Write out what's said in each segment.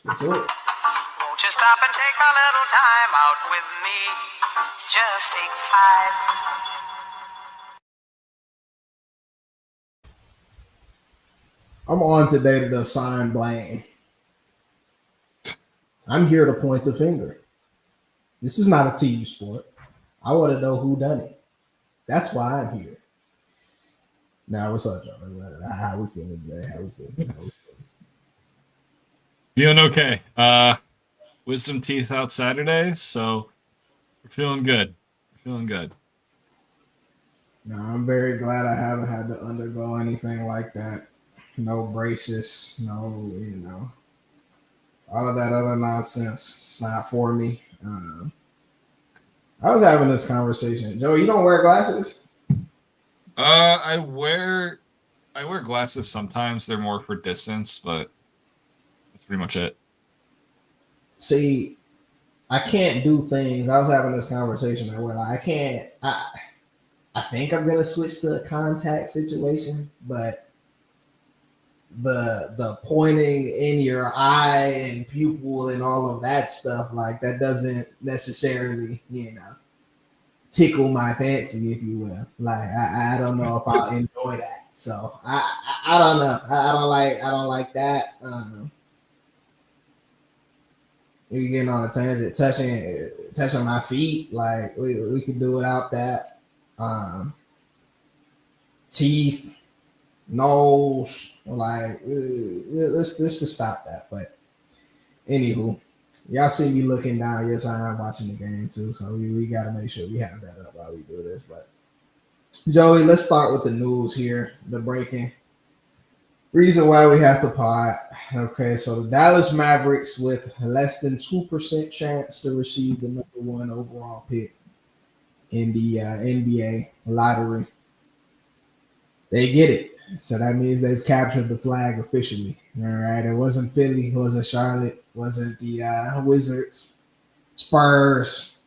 Let's get to it. Won't you stop and take a little time out with me? Just take 5. I'm on today to assign blame. I'm here to point the finger. This is not a team sport. I want to know who done it. That's why I'm here. Now, what's up, Joe? How we feeling today? How we feeling? Feeling okay. Wisdom teeth out Saturday, so we're feeling good. No, I'm very glad I haven't had to undergo anything like that. No braces, no, all of that other nonsense. It's not for me. I was having this conversation. Joe, you don't wear glasses? I wear glasses sometimes. They're more for distance, but that's pretty much it. See, I can't do things. I was having this conversation where I can't. I think I'm gonna switch to a contact situation, but the pointing in your eye and pupil and all of that stuff, like that doesn't necessarily, tickle my fancy, if you will. Like I don't know if I'll enjoy that. So I don't know. I don't like that. We getting on a tangent, touching my feet. Like we could do without that. Teeth, nose, like let's just stop that. But anywho, y'all see me looking down. Yes, I am watching the game too, so we got to make sure we have that up while we do this. But Joey, let's start with the news here. The breaking reason why we have to pod. Okay, so the Dallas Mavericks, with less than 2% chance to receive the number 1 overall pick in the NBA lottery, they get it. So that means they've captured the flag officially. All right, it wasn't Philly, it wasn't Charlotte, it wasn't the Wizards, Spurs.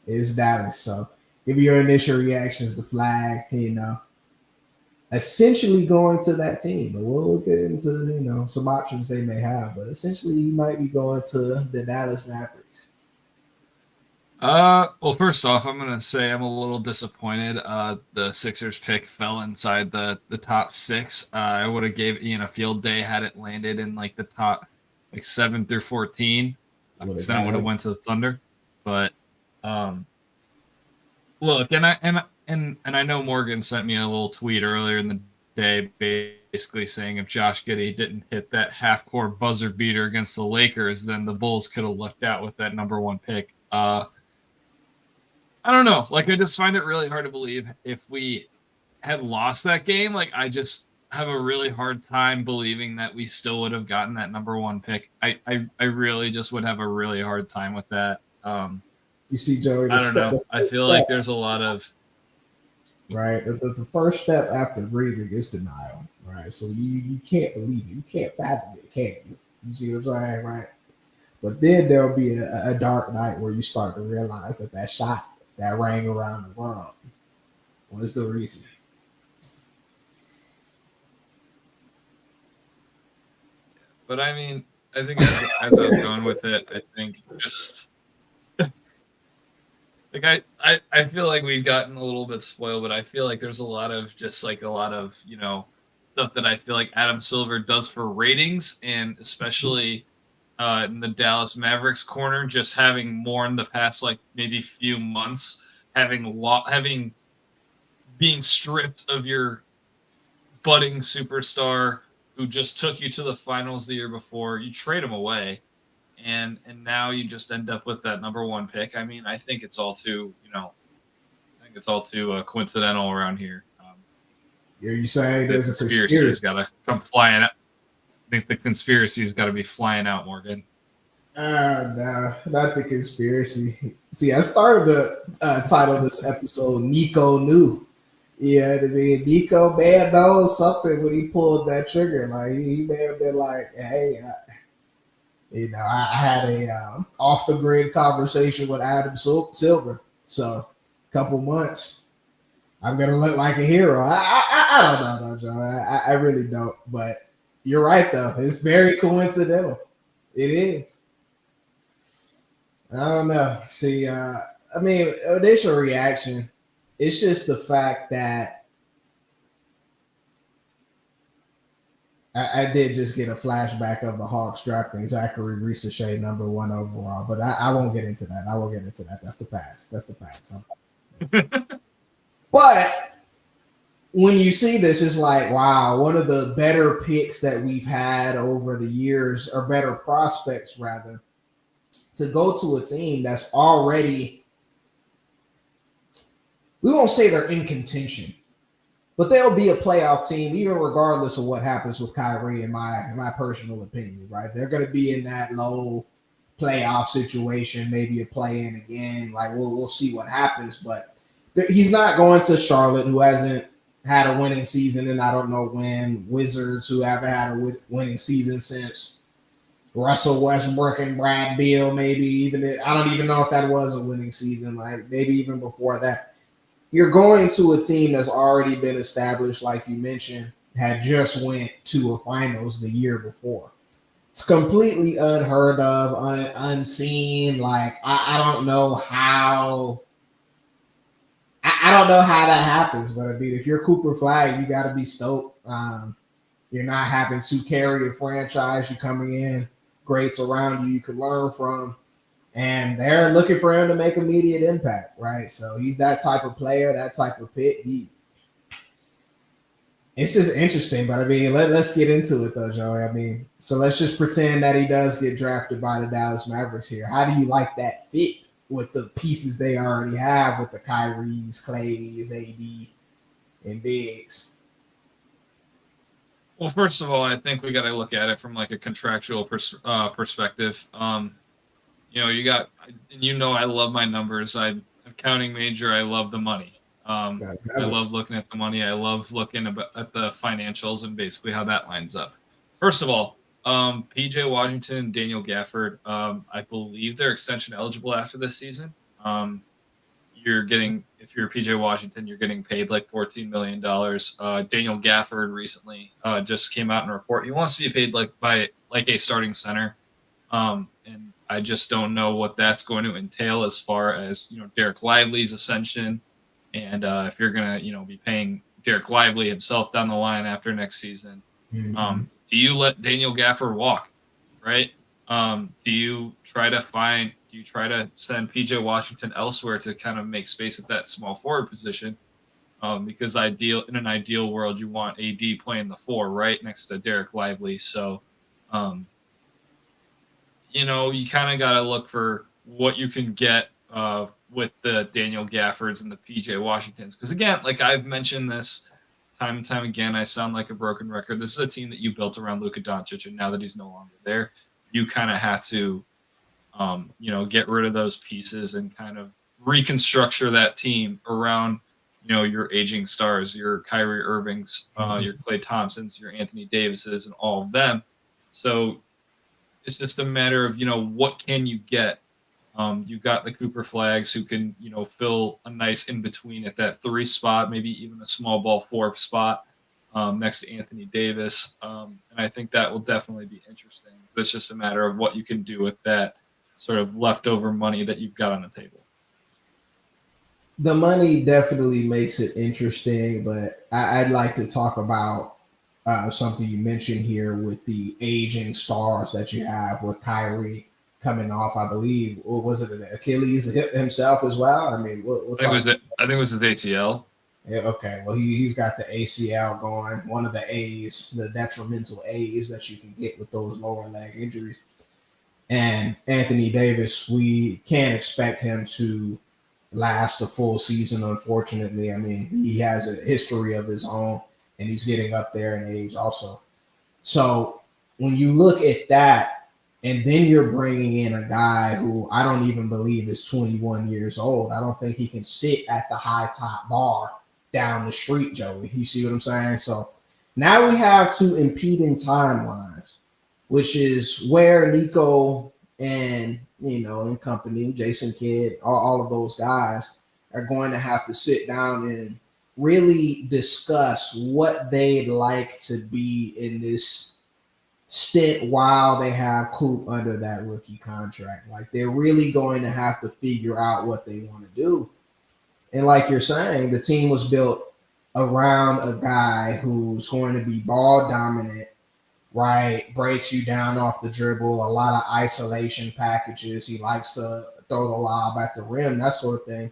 It's Dallas. So give me your initial reactions. The flag, essentially going to that team, but we'll get into some options they may have. But essentially, he might be going to the Dallas Mavericks. Well, first off, I'm gonna say I'm a little disappointed. The Sixers pick fell inside the top 6. I would have gave Ian a field day had it landed in like the top 7 through 14. Then it would have went to the Thunder. But look, and I know Morgan sent me a little tweet earlier in the day, basically saying if Josh Giddey didn't hit that half-court buzzer beater against the Lakers, then the Bulls could have lucked out with that number 1 pick. I don't know. Like, I just find it really hard to believe if we had lost that game. Like, I just have a really hard time believing that we still would have gotten that number 1 pick. I really just would have a really hard time with that. You see, Joey, I don't know. I feel like there's a lot of right. The first step after grieving is denial, right? So you can't believe it. You can't fathom it, can you? You see what I'm saying, right? But then there'll be a dark night where you start to realize that shot that rang around the world was the reason. But I mean, I think as I was going with it, I think just like I feel like we've gotten a little bit spoiled, but I feel like there's a lot of stuff that I feel like Adam Silver does for ratings, and especially in the Dallas Mavericks corner, just having more in the past like maybe few months, having being stripped of your budding superstar who just took you to the finals the year before. You trade him away, and now you just end up with that number 1 pick. I mean, I think it's all too coincidental around here. Are you saying there's a conspiracy? Conspiracy's got to come flying out. I think the conspiracy's got to be flying out, Morgan. No, not the conspiracy. See, I started to title this episode "Nico Knew." Yeah, I mean, Nico may have known something when he pulled that trigger. Like he may have been like, "Hey, I had a off the grid conversation with Adam Silver, so a couple months." I'm gonna look like a hero. I don't know, Joe. I really don't. But you're right, though. It's very coincidental. It is. I don't know. See, initial reaction, it's just the fact that I did just get a flashback of the Hawks drafting Zachary Risachet #1 overall, but I won't get into that. I won't get into that. That's the past. But when you see this, it's like, wow, one of the better picks that we've had over the years, or better prospects rather, to go to a team that's already, we won't say they're in contention, but they'll be a playoff team, even regardless of what happens with Kyrie, in my personal opinion, right? They're going to be in that low playoff situation, maybe a play-in again. Like, we'll see what happens, but he's not going to Charlotte, who hasn't had a winning season, and I don't know when. Wizards, who haven't had a winning season since Russell Westbrook and Brad Beal, maybe even. I don't even know if that was a winning season, like maybe even before that. You're going to a team that's already been established, like you mentioned, had just went to a finals the year before. It's completely unheard of, unseen. Like, I don't know how. I don't know how that happens, but I mean, if you're Cooper Flag, you got to be stoked. You're not having to carry a franchise. You're coming in, greats around you could learn from, and they're looking for him to make immediate impact, right? So he's that type of player, that type of pick. It's just interesting, but I mean, let's get into it though, Joey. I mean, so let's just pretend that he does get drafted by the Dallas Mavericks here. How do you like that fit with the pieces they already have with the Kyries, Clays, AD, and Biggs? Well, first of all, I think we got to look at it from like a contractual perspective. I love my numbers. I'm an accounting major. I love the money. I love looking at the money. I love looking at the financials and basically how that lines up. First of all, PJ Washington and Daniel Gafford, I believe they're extension eligible after this season. If you're PJ Washington, you're getting paid like $14 million. Daniel Gafford recently just came out and report he wants to be paid by a starting center. And I just don't know what that's going to entail as far as, Derek Lively's ascension. And if you're going to, be paying Derek Lively himself down the line after next season, do you let Daniel Gafford walk, right? Do you try to send PJ Washington elsewhere to kind of make space at that small forward position? Because in an ideal world, you want AD playing the 4 right next to Derek Lively. So, you kind of got to look for what you can get with the Daniel Gaffords and the PJ Washingtons. Because again, like I've mentioned this time and time again, I sound like a broken record. This is a team that you built around Luka Doncic, and now that he's no longer there, you kind of have to, get rid of those pieces and kind of reconstructure that team around, your aging stars, your Kyrie Irvings, your Klay Thompsons, your Anthony Davises, and all of them. So it's just a matter of, what can you get? You've got the Cooper Flags who can, fill a nice in between at that 3 spot, maybe even a small ball 4 spot next to Anthony Davis. And I think that will definitely be interesting. But it's just a matter of what you can do with that sort of leftover money that you've got on the table. The money definitely makes it interesting, but I'd like to talk about something you mentioned here with the aging stars that you have with Kyrie coming off, I believe. Or was it an Achilles himself as well? I mean, I think it was his ACL. Yeah, okay. Well, he's got the ACL going, one of the A's, the detrimental A's that you can get with those lower leg injuries. And Anthony Davis, we can't expect him to last a full season, unfortunately. I mean, he has a history of his own, and he's getting up there in age also. So when you look at that, and then you're bringing in a guy who I don't even believe is 21 years old. I don't think he can sit at the high top bar down the street, Joey. You see what I'm saying? So now we have 2 impeding timelines, which is where Nico and, and company, Jason Kidd, all of those guys are going to have to sit down and really discuss what they'd like to be in this stint while they have Coop under that rookie contract. Like they're really going to have to figure out what they want to do. And like you're saying, the team was built around a guy who's going to be ball dominant, right? Breaks you down off the dribble, a lot of isolation packages. He likes to throw the lob at the rim, that sort of thing.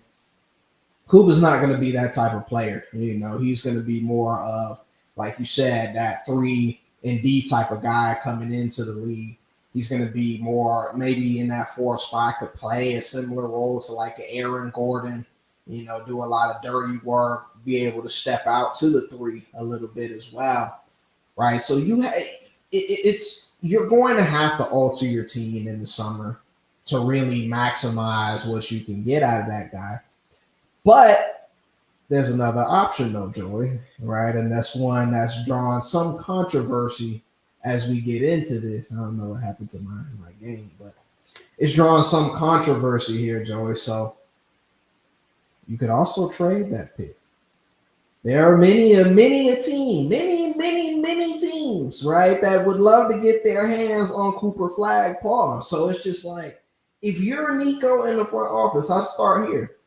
Koopa's not going to be that type of player. You know, he's going to be more of, like you said, that 3-and-D type of guy coming into the league. He's going to be more maybe in that 4 spot, could play a similar role to like Aaron Gordon, you know, do a lot of dirty work, be able to step out to the 3 a little bit as well, right? So you're going to have to alter your team in the summer to really maximize what you can get out of that guy. But there's another option though, Joey, right? And that's one that's drawn some controversy as we get into this. I don't know what happened to my game, but it's drawn some controversy here, Joey. So you could also trade that pick. There are many teams, right, that would love to get their hands on Cooper Flagg. So it's just like, if you're Nico in the front office, I'll start here.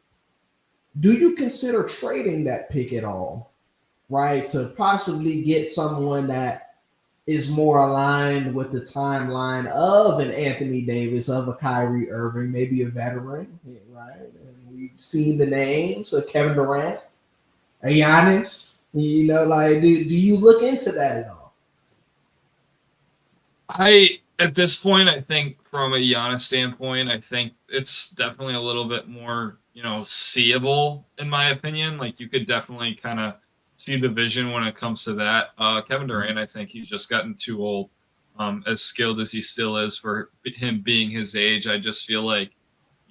Do you consider trading that pick at all, right, to possibly get someone that is more aligned with the timeline of an Anthony Davis, of a Kyrie Irving, maybe a veteran, right? And we've seen the names of Kevin Durant, a Giannis. You know, like, do you look into that at all? At this point, I think from a Giannis standpoint, I think it's definitely a little bit more, seeable in my opinion. Like you could definitely kind of see the vision when it comes to that. Kevin Durant, I think he's just gotten too old. As skilled as he still is for him being his age, I just feel like,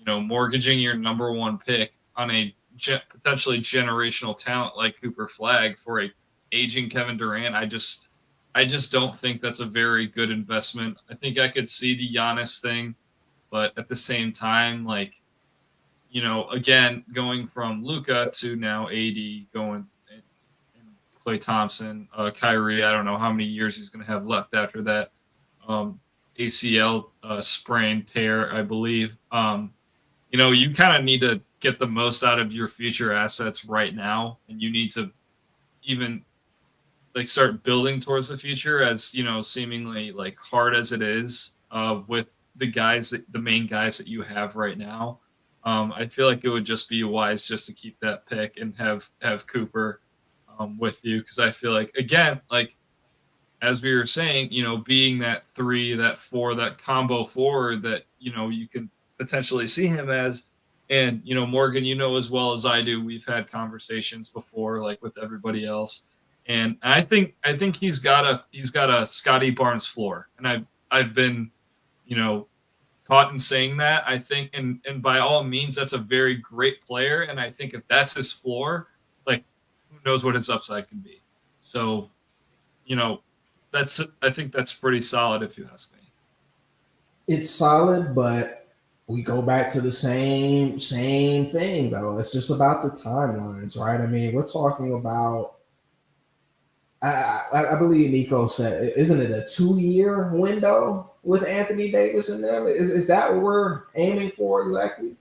mortgaging your number 1 pick on a potentially generational talent like Cooper Flagg for a aging Kevin Durant, I just don't think that's a very good investment. I think I could see the Giannis thing, but at the same time, like, again, going from Luka to now AD, going and Klay Thompson, Kyrie, I don't know how many years he's going to have left after that ACL sprain tear, I believe. You kind of need to get the most out of your future assets right now, and you need to even like start building towards the future, as seemingly like hard as it is with the main guys that you have right now. I feel like it would just be wise just to keep that pick and have Cooper with you, because I feel like, again, like as we were saying, being that 3, that 4, that combo forward that you can potentially see him as. And Morgan, as well as I do, we've had conversations before, like with everybody else. And I think he's got a Scotty Barnes floor, and I've been, caught in saying that. I think, and by all means, that's a very great player, and I think if that's his floor, like who knows what his upside can be. So, I think that's pretty solid if you ask me. It's solid, but we go back to the same thing though. It's just about the timelines, right? I mean, we're talking about. I believe Nico said, isn't it a 2-year window with Anthony Davis in there? Is that what we're aiming for exactly?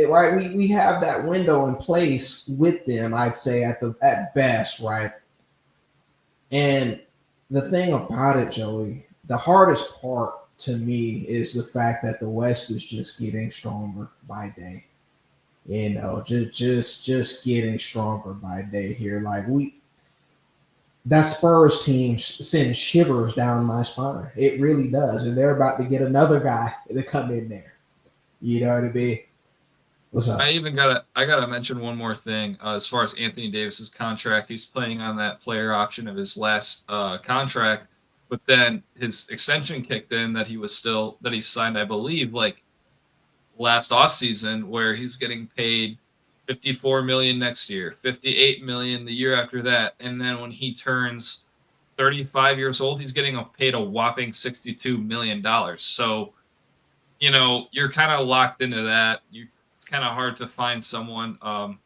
Right, we have that window in place with them, I'd say at best, right? And the thing about it, Joey, the hardest part to me is the fact that the West is just getting stronger by day. Just getting stronger by day here. Like that Spurs team sends shivers down my spine. It really does. And they're about to get another guy to come in there. You know what I mean? What's up? I gotta mention one more thing. As far as Anthony Davis's contract, he's playing on that player option of his last contract, but then his extension kicked in that he signed, I believe, like last offseason, where he's getting paid $54 million next year, $58 million the year after that, and then when he turns 35 years old, he's getting paid a whopping $62 million. So, you're kind of locked into that. It's kind of hard to find someone, find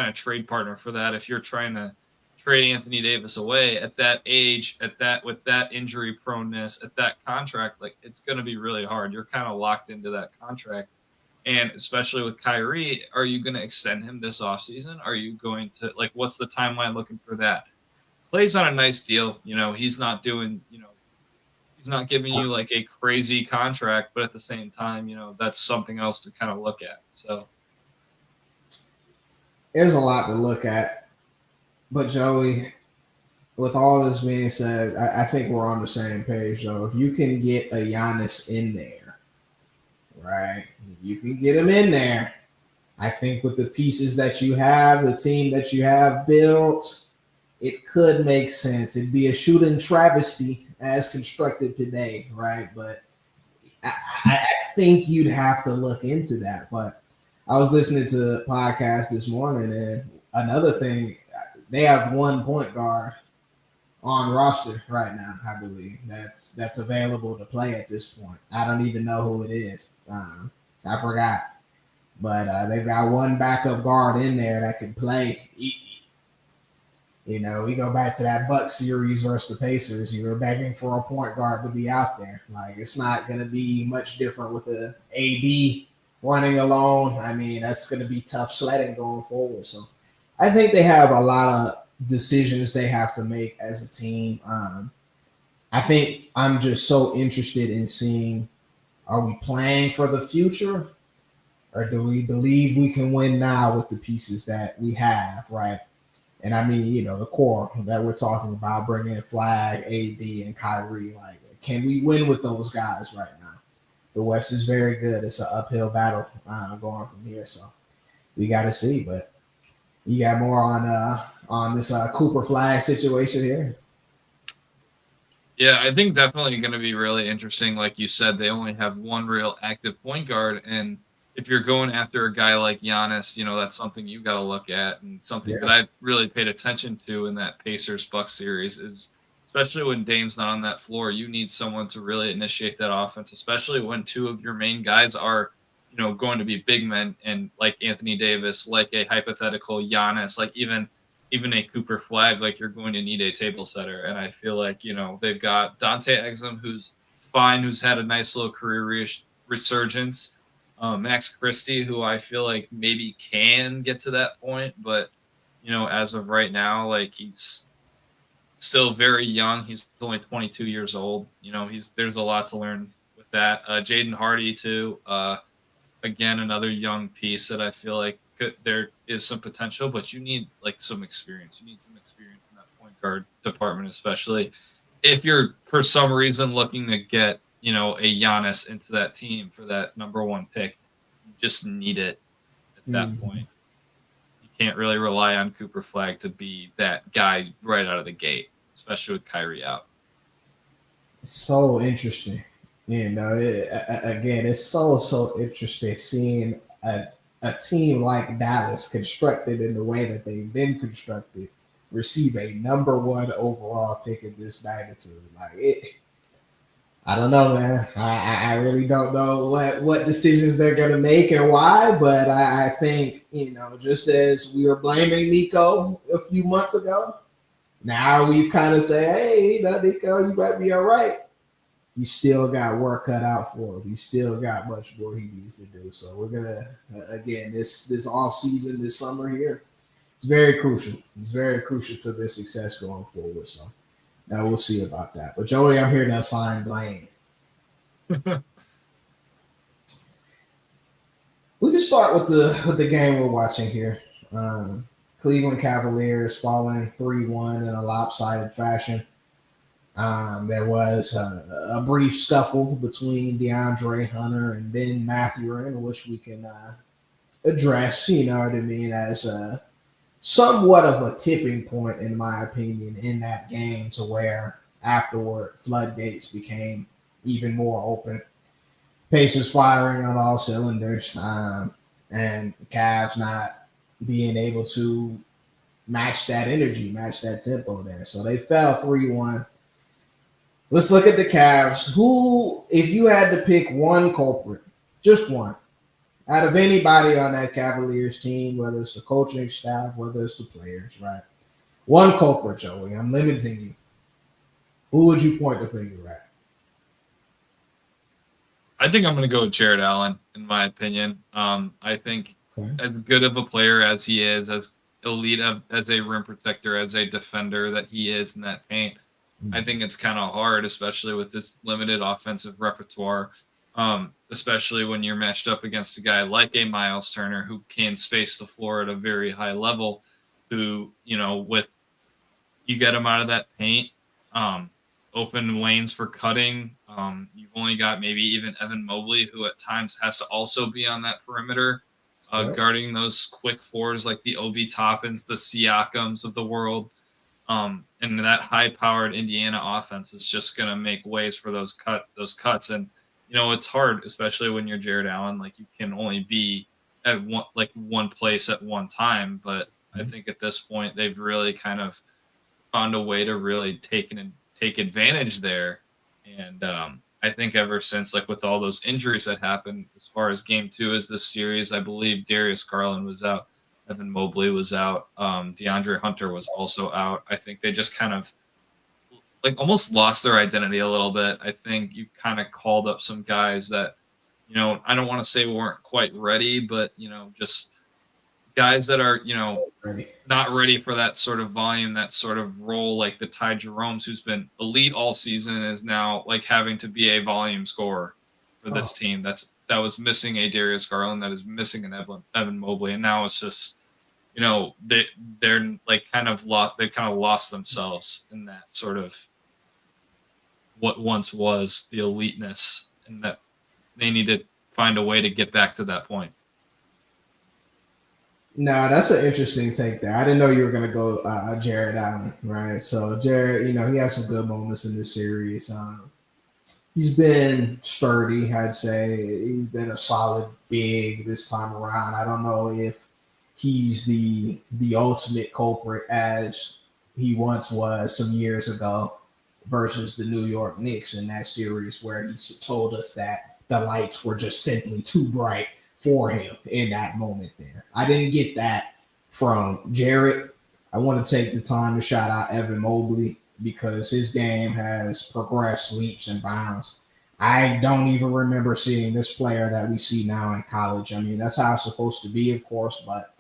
a trade partner for that if you're trying to trade Anthony Davis away at that age, with that injury proneness, at that contract, like it's going to be really hard. You're kind of locked into that contract. And especially with Kyrie, are you going to extend him this offseason? Are you going to, like, what's the timeline looking for that? Clay's on a nice deal. He's not doing, he's not giving you like a crazy contract, but at the same time, that's something else to kind of look at. So there's a lot to look at. But Joey, with all this being said, I think we're on the same page, though. If you can get a Giannis in there, right? If you can get him in there, I think with the pieces that you have, the team that you have built, it could make sense. It'd be a shooting travesty as constructed today, right? But I think you'd have to look into that. But I was listening to a podcast this morning, and another thing, they have one point guard on roster right now, I believe, that's available to play at this point. I don't even know who it is. I forgot. But they've got one backup guard in there that can play. We go back to that Bucks series versus the Pacers. You were begging for a point guard to be out there. Like, it's not going to be much different with the AD running alone. I mean, that's going to be tough sledding going forward. So I think they have a lot of decisions they have to make as a team. I think I'm just so interested in seeing, are we playing for the future, or do we believe we can win now with the pieces that we have, right? And I mean, the core that we're talking about, bringing Flag, AD, and Kyrie, like, can we win with those guys right now? The West is very good. It's an uphill battle going from here, so we got to see. But you got more on this Cooper Flag situation here? Yeah, I think definitely going to be really interesting. Like you said, they only have one real active point guard, and if you're going after a guy like Giannis, that's something you got to look at, and something that I really paid attention to in that Pacers-Bucks series is, especially when Dame's not on that floor, you need someone to really initiate that offense, especially when two of your main guys are, going to be big men, and like Anthony Davis, like a hypothetical Giannis, like even a Cooper Flag, like you're going to need a table setter. And I feel like, they've got Dante Exum, who's fine, who's had a nice little career resurgence. Max Christie, who I feel like maybe can get to that point, but as of right now, like, he's still very young. He's only 22 years old. There's a lot to learn with that. Jaden Hardy too. Again, another young piece that I feel like there is some potential, but you need like some experience. You need some experience in that point guard department, especially if you're for some reason looking to get a Giannis into that team for that number one pick. You just need it at that point. You can't really rely on Cooper Flag to be that guy right out of the gate, especially with Kyrie out. So interesting. Again, it's so interesting seeing a team like Dallas, constructed in the way that they've been constructed, receive a number one overall pick in this magnitude. I don't know, man. I really don't know what decisions they're going to make and why, but I think, just as we were blaming Nico a few months ago, now we've kind of said, hey, Nico, you might be all right. He still got work cut out for him. He still got much more he needs to do. So we're going to, again, this off season, this summer here, it's very crucial. It's very crucial to their success going forward. So now we'll see about that. But Joey, I'm here to assign blame. We can start with the game we're watching here. Cleveland Cavaliers falling 3-1 in a lopsided fashion. There was a brief scuffle between DeAndre Hunter and Ben Mathurin, which we can address, as somewhat of a tipping point, in my opinion, in that game, to where afterward floodgates became even more open. Pacers firing on all cylinders, and Cavs not being able to match that energy, match that tempo there. So they fell 3-1. Let's look at the Cavs. Who, if you had to pick one culprit, just one, out of anybody on that Cavaliers team, whether it's the coaching staff, whether it's the players, right? One culprit, Joey. I'm limiting you. Who would you point the finger at? I think I'm going to go with Jared Allen, in my opinion. I think Okay. as good of a player as he is, as elite as a rim protector, as a defender that he is in that paint, I think it's kind of hard, especially with this limited offensive repertoire, especially when you're matched up against a guy like a Miles Turner who can space the floor at a very high level, who, with you get him out of that paint, open lanes for cutting. You've only got maybe even Evan Mobley, who at times has to also be on that perimeter, guarding those quick fours like the Obi Toppins, the Siakams of the world. And that high-powered Indiana offense is just going to make ways for those cuts. And, it's hard, especially when you're Jared Allen. Like, you can only be at one place at one time. But I think at this point, they've really kind of found a way to really take advantage there. And I think ever since, like, with all those injuries that happened, as far as game 2 is this series, I believe Darius Garland was out. Evan Mobley was out. DeAndre Hunter was also out. I think they just kind of almost lost their identity a little bit. I think you kind of called up some guys that, I don't want to say weren't quite ready, but, just guys that are, not ready for that sort of volume, that sort of role, like the Ty Jerome's, who's been elite all season, is now having to be a volume scorer for this team. That was missing a Darius Garland, that is missing an Evan Mobley, and now it's just, they're kind of lost themselves in that sort of what once was the eliteness, and that they need to find a way to get back to that point. Nah, that's an interesting take there. I didn't know you were going to go Jared Allen, right? So Jared, he has some good moments in this series. He's been sturdy, I'd say. He's been a solid big this time around. I don't know if he's the ultimate culprit as he once was some years ago versus the New York Knicks in that series where he told us that the lights were just simply too bright for him in that moment there. I didn't get that from Jared. I want to take the time to shout out Evan Mobley because his game has progressed leaps and bounds. I don't even remember seeing this player that we see now in college. I mean, that's how it's supposed to be, of course, but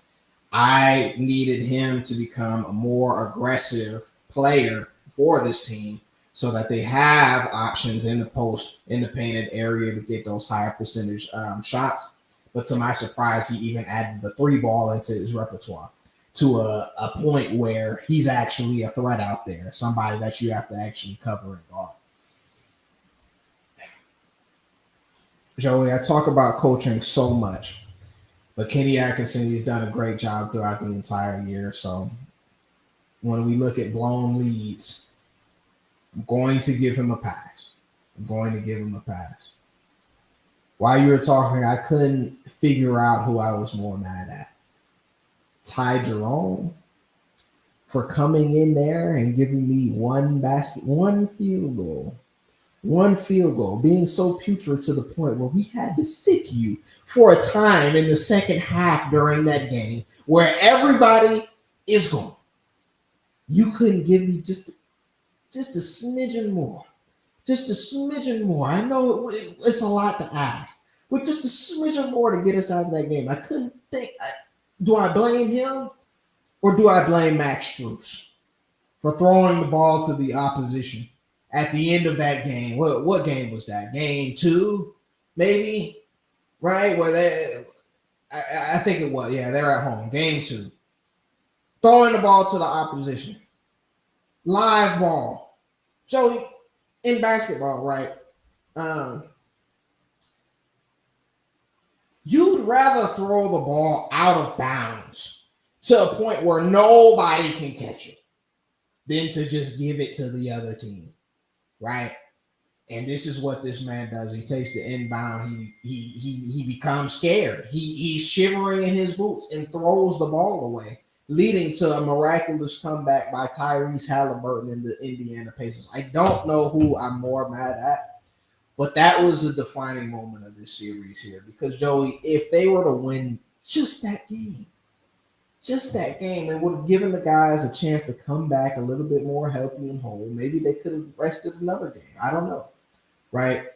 I needed him to become a more aggressive player for this team so that they have options in the post, in the painted area to get those higher percentage shots. But to my surprise, he even added the 3-ball into his repertoire to a point where he's actually a threat out there, somebody that you have to actually cover and guard. Joey, I talk about coaching so much, but Kenny Atkinson, he's done a great job throughout the entire year. So when we look at blown leads, I'm going to give him a pass. While you were talking, I couldn't figure out who I was more mad at. Ty Jerome for coming in there and giving me one field goal, being so putrid to the point where we had to sit you for a time in the second half during that game where everybody is gone. You couldn't give me just a smidgen more. Just a smidgen more. I know it's a lot to ask, but just a smidgen more to get us out of that game. I couldn't think. Do I blame him or do I blame Max Strus for throwing the ball to the opposition at the end of that game? What game was that? Game 2, maybe, right? Where I think it was. Yeah, they're at home. Game 2. Throwing the ball to the opposition. Live ball. Joey, in basketball, right? You'd rather throw the ball out of bounds to a point where nobody can catch it than to just give it to the other team, right? And this is what this man does. He takes the inbound. He becomes scared. He's shivering in his boots and throws the ball away, leading to a miraculous comeback by Tyrese Halliburton and the Indiana Pacers. I don't know who I'm more mad at, but that was a defining moment of this series here. Because, Joey, if they were to win just that game, just that game. It would have given the guys a chance to come back a little bit more healthy and whole. Maybe they could have rested another game. I don't know, right?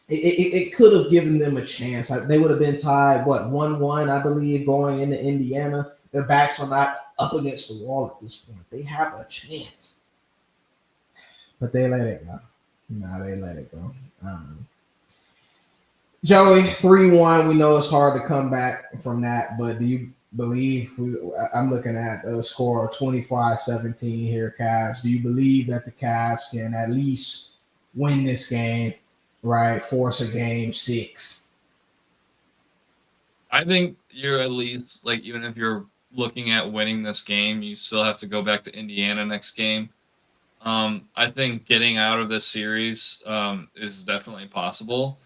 It could have given them a chance. They would have been tied, 1-1, I believe, going into Indiana. Their backs are not up against the wall at this point. They have a chance. But they let it go. No, they let it go. Joey, 3-1. We know it's hard to come back from that, but do you believe I'm looking at a score of 25-17 here, Cavs. Do you believe that the Cavs can at least win this game, right? Force a game 6? I think you're at least, like, even if you're looking at winning this game, you still have to go back to Indiana next game. I think getting out of this series is definitely possible.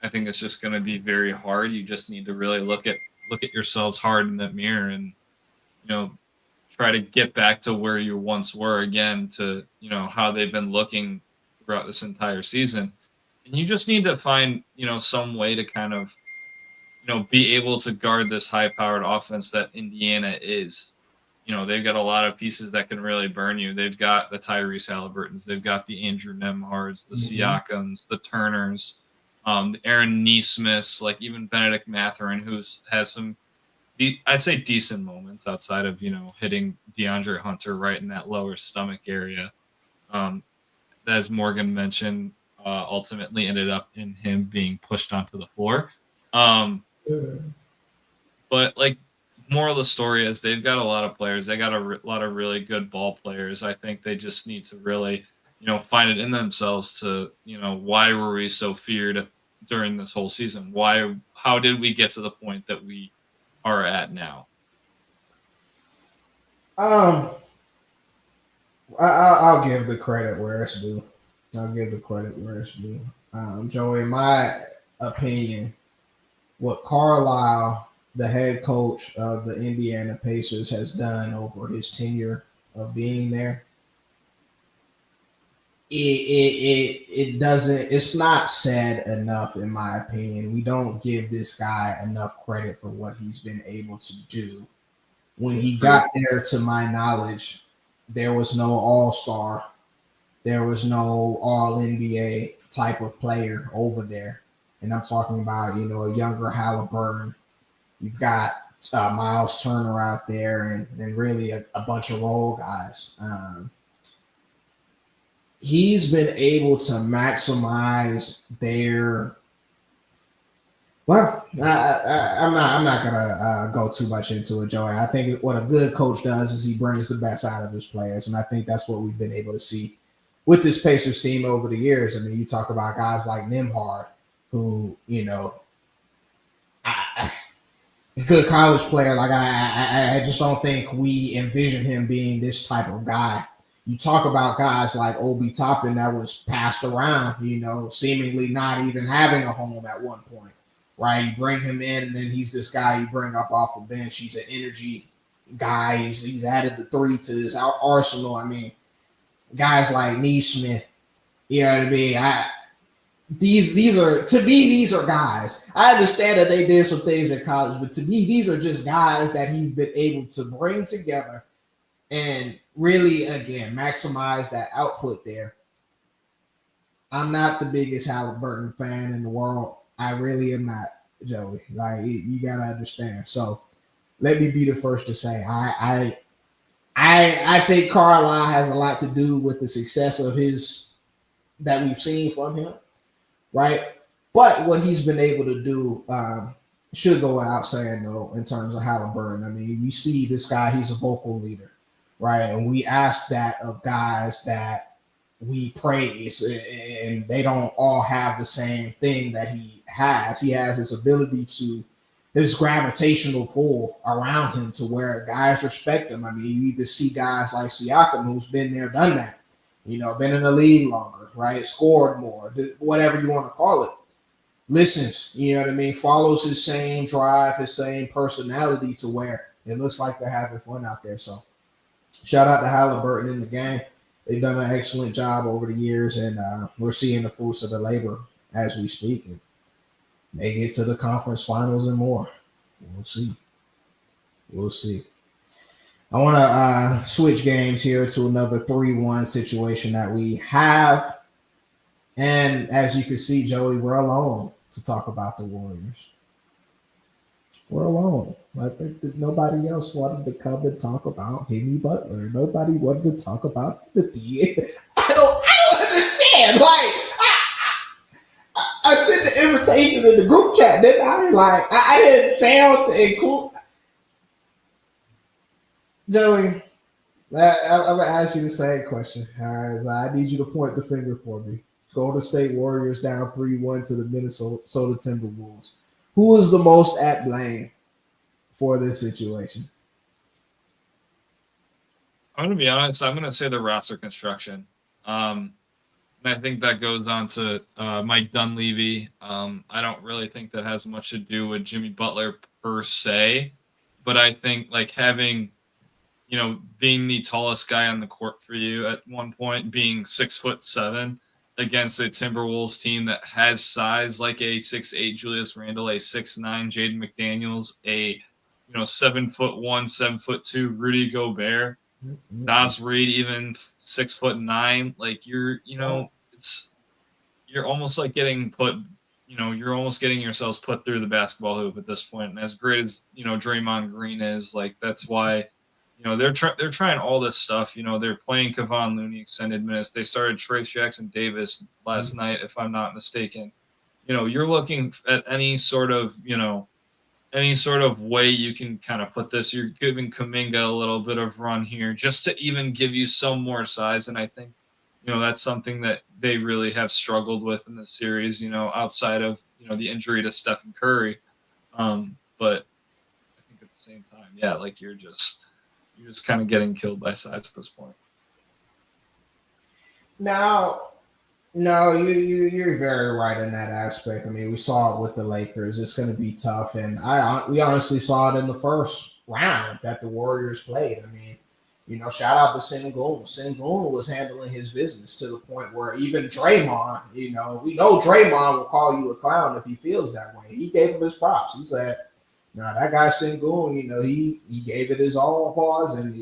I think it's just going to be very hard. You just need to really look at yourselves hard in that mirror and, try to get back to where you once were again, to, how they've been looking throughout this entire season. And you just need to find, some way to kind of, be able to guard this high-powered offense that Indiana is. They've got a lot of pieces that can really burn you. They've got the Tyrese Halliburtons, they've got the Andrew Nembhards, the Siakams, the Turners, the Aaron Nesmiths, like even Benedict Mathurin, who has some, I'd say, decent moments outside of, hitting DeAndre Hunter right in that lower stomach area. As Morgan mentioned, ultimately ended up in him being pushed onto the floor. But, like, moral of the story is they've got a lot of players. They got a lot of really good ball players. I think they just need to really, find it in themselves to, why were we so feared during this whole season? How did we get to the point that we are at now? I'll give the credit where it's due. Joey, in my opinion, what Carlisle, the head coach of the Indiana Pacers, has done over his tenure of being there, it's not said enough, in my opinion. We don't give this guy enough credit for what he's been able to do. When he got there, to my knowledge, there was no all-star. There was no all-NBA type of player over there. And I'm talking about, a younger Halliburton. You've got Miles Turner out there and really a bunch of role guys. He's been able to maximize their. Well, I'm not gonna go too much into it, Joey. I think what a good coach does is he brings the best out of his players, and I think that's what we've been able to see with this Pacers team over the years. I mean, you talk about guys like Nembhard, who, a good college player. Like I just don't think we envision him being this type of guy. You talk about guys like Obi Toppin that was passed around, seemingly not even having a home at one point, right? You bring him in, and then he's this guy you bring up off the bench. He's an energy guy. He's added the 3 to his arsenal. I mean, guys like Nesmith, you know what I mean? These are guys. I understand that they did some things in college, but to me, these are just guys that he's been able to bring together and really, again, maximize that output there. I'm not the biggest Halliburton fan in the world. I really am not, Joey. Like, you gotta understand. So let me be the first to say I think Carlisle has a lot to do with the success of his that we've seen from him, right? But what he's been able to do should go without saying, though, in terms of Halliburton. I mean, we see this guy, he's a vocal leader, right? And we ask that of guys that we praise, and they don't all have the same thing that he has. He has this ability to, this gravitational pull around him to where guys respect him. I mean, you even see guys like Siakam, who's been there, done that, been in the league longer, right? Scored more, whatever you want to call it. Listens, follows his same drive, his same personality to where it looks like they're having fun out there. So shout out to Halliburton in the game. They've done an excellent job over the years, and we're seeing the fruits of the labor as we speak. And they get to the conference finals and more. We'll see. I want to switch games here to another 3-1 situation that we have. And as you can see, Joey, we're alone to talk about the Warriors. We're alone. Like, nobody else wanted to come and talk about Jimmy Butler. Nobody wanted to talk about the DA. I don't understand. Like, I sent the invitation in the group chat, didn't I? Like, I didn't fail to include. Joey, I'm going to ask you the same question. All right, so I need you to point the finger for me. Golden State Warriors down 3-1 to the Minnesota Timberwolves. Who is the most at blame for this situation? I'm going to be honest. I'm going to say the roster construction. And I think that goes on to Mike Dunleavy. I don't really think that has much to do with Jimmy Butler per se, but I think like having, being the tallest guy on the court for you at one point, being 6'7" against a Timberwolves team that has size like a 6'8" Julius Randle, a 6'9" Jaden McDaniels, a 7'1", 7'2" Rudy Gobert, Naz Reid, even 6'9". Like you're almost like getting put, you're almost getting yourselves put through the basketball hoop at this point. And as great as Draymond Green is, like that's why. They're trying all this stuff. They're playing Kevon Looney extended minutes. They started Trace Jackson-Davis last night, if I'm not mistaken. You're looking at any sort of way you can kind of put this. You're giving Kuminga a little bit of run here just to even give you some more size. And I think, that's something that they really have struggled with in this series, outside of, the injury to Stephen Curry. But I think at the same time, yeah, like you're just kind of getting killed by size at this point. No, you're very right in that aspect. I mean, we saw it with the Lakers. It's going to be tough, and we honestly saw it in the first round that the Warriors played. I mean, shout out to Sengun. Sengun was handling his business to the point where even Draymond, we know Draymond will call you a clown if he feels that way. He gave him his props. He said, "Now that guy Sengun, he gave it his all pause, and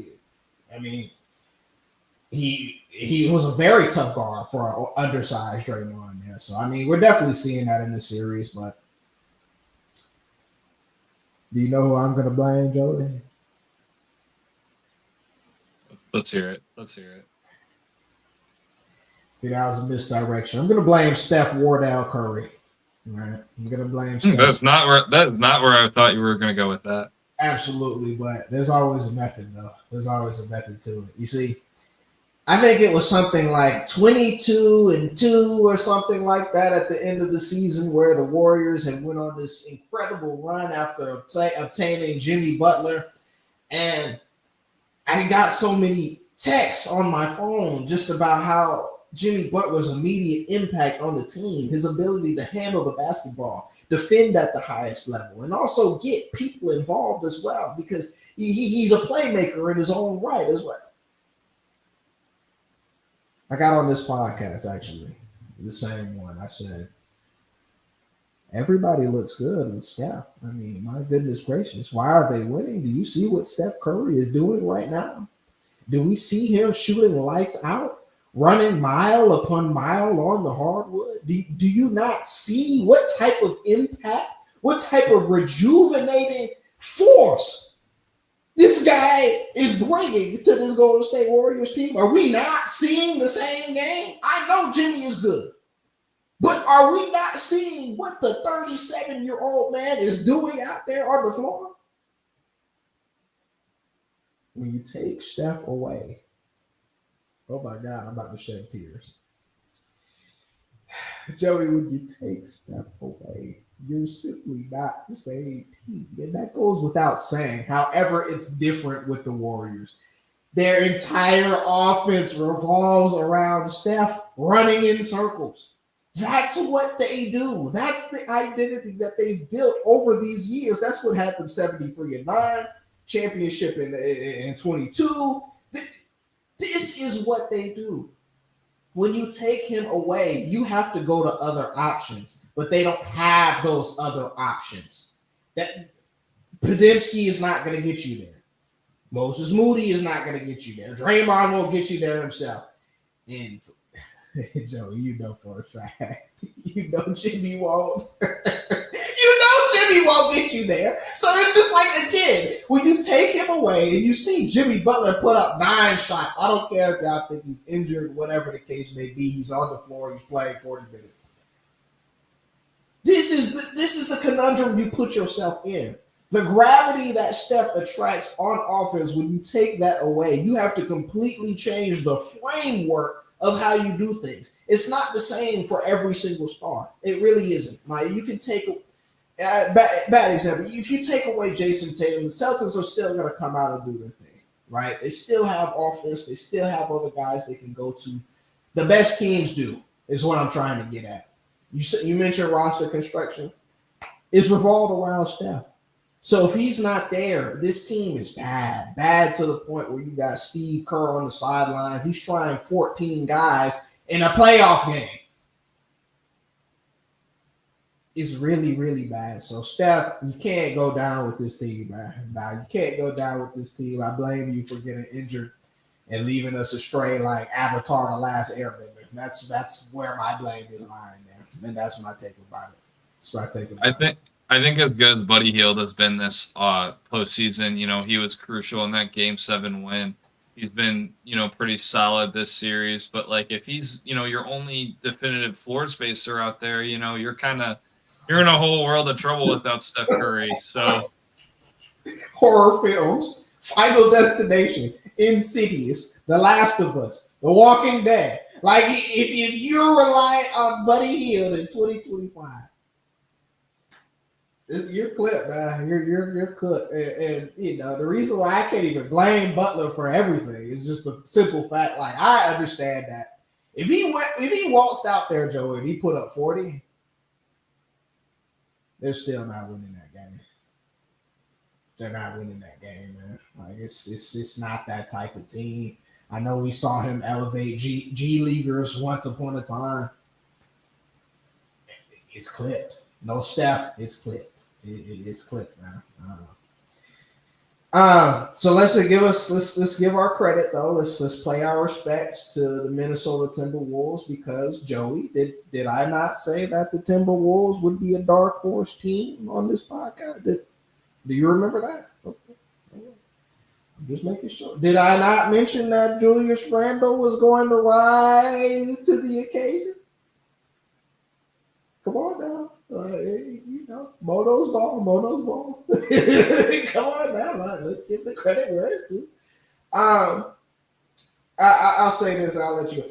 he was a very tough guard for an undersized Draymond there. So I mean, we're definitely seeing that in the series. But do you know who I'm going to blame, Jody? Let's hear it. See, that was a misdirection. I'm going to blame Steph Wardell Curry. All right, I'm going to blame Steph. That is not where I thought you were going to go with that. Absolutely, but there's always a method, though. There's always a method to it. You see, I think it was something like 22-2 or something like that at the end of the season, where the Warriors had went on this incredible run after obtaining Jimmy Butler, and I got so many texts on my phone just about how Jimmy Butler's immediate impact on the team, his ability to handle the basketball, defend at the highest level, and also get people involved as well, because he's a playmaker in his own right as well. I got on this podcast, actually, the same one. I said, everybody looks good with Steph. I mean, my goodness gracious, why are they winning? Do you see what Steph Curry is doing right now? Do we see him shooting lights out, running mile upon mile on the hardwood? Do you not see what type of impact, what type of rejuvenating force this guy is bringing to this Golden State Warriors team? Are we not seeing the same game? I know Jimmy is good, but are we not seeing what the 37-year-old man is doing out there on the floor? When you take Steph away, oh my God, I'm about to shed tears. Joey, when you take Steph away, you're simply not the same team. And that goes without saying. However, it's different with the Warriors. Their entire offense revolves around Steph running in circles. That's what they do. That's the identity that they've built over these years. That's what happened 73-9, championship in 22. This is what they do. When you take him away, you have to go to other options, but they don't have those other options. That Podziemski is not going to get you there. Moses Moody is not going to get you there. Draymond won't get you there himself. And Joe, you know for a fact, you know Jimmy won't. You know Jimmy won't get you there. So it's just like, again, when you take him away and you see Jimmy Butler put up 9 shots, I don't care if y'all think he's injured, whatever the case may be, he's on the floor, he's playing 40 minutes. This is the conundrum you put yourself in. The gravity that Steph attracts on offense, when you take that away, you have to completely change the framework of how you do things. It's not the same for every single star. It really isn't. Like, you can take bad example. If you take away Jason Tatum, the Celtics are still going to come out and do their thing, right? They still have offense. They still have other guys they can go to. The best teams do, is what I'm trying to get at. You mentioned roster construction. It's revolved around Steph. So if he's not there, this team is bad. Bad to the point where you got Steve Kerr on the sidelines. He's trying 14 guys in a playoff game. It's really, really bad. So, Steph, you can't go down with this team, man. You can't go down with this team. I blame you for getting injured and leaving us astray like Avatar: The Last Airbender. That's where my blame is lying there. And that's my take about it. That's my take about it. I think as good as Buddy Hield has been this postseason, he was crucial in that Game 7 win. He's been, pretty solid this series. But, like, if he's, your only definitive floor spacer out there, you're in a whole world of trouble without Steph Curry. So, horror films, Final Destination, Insidious, The Last of Us, The Walking Dead. Like, if you're relying on Buddy Hield in 2025, you're clipped, man. You're clipped. And the reason why I can't even blame Butler for everything is just the simple fact. Like, I understand that if he waltzed out there, Joe, and he put up 40, they're still not winning that game. They're not winning that game, man. Like, it's not that type of team. I know we saw him elevate G Leaguers once upon a time. It's clipped. No Steph, it's clipped. It's clipped, man. So let's give our credit though. Let's play our respects to the Minnesota Timberwolves, because Joey, did I not say that the Timberwolves would be a dark horse team on this podcast? Do you remember that? Okay. I'm just making sure. Did I not mention that Julius Randle was going to rise to the occasion? Come on now. Mono's ball. Come on now. Let's give the credit where it's due. I'll say this and I'll let you go.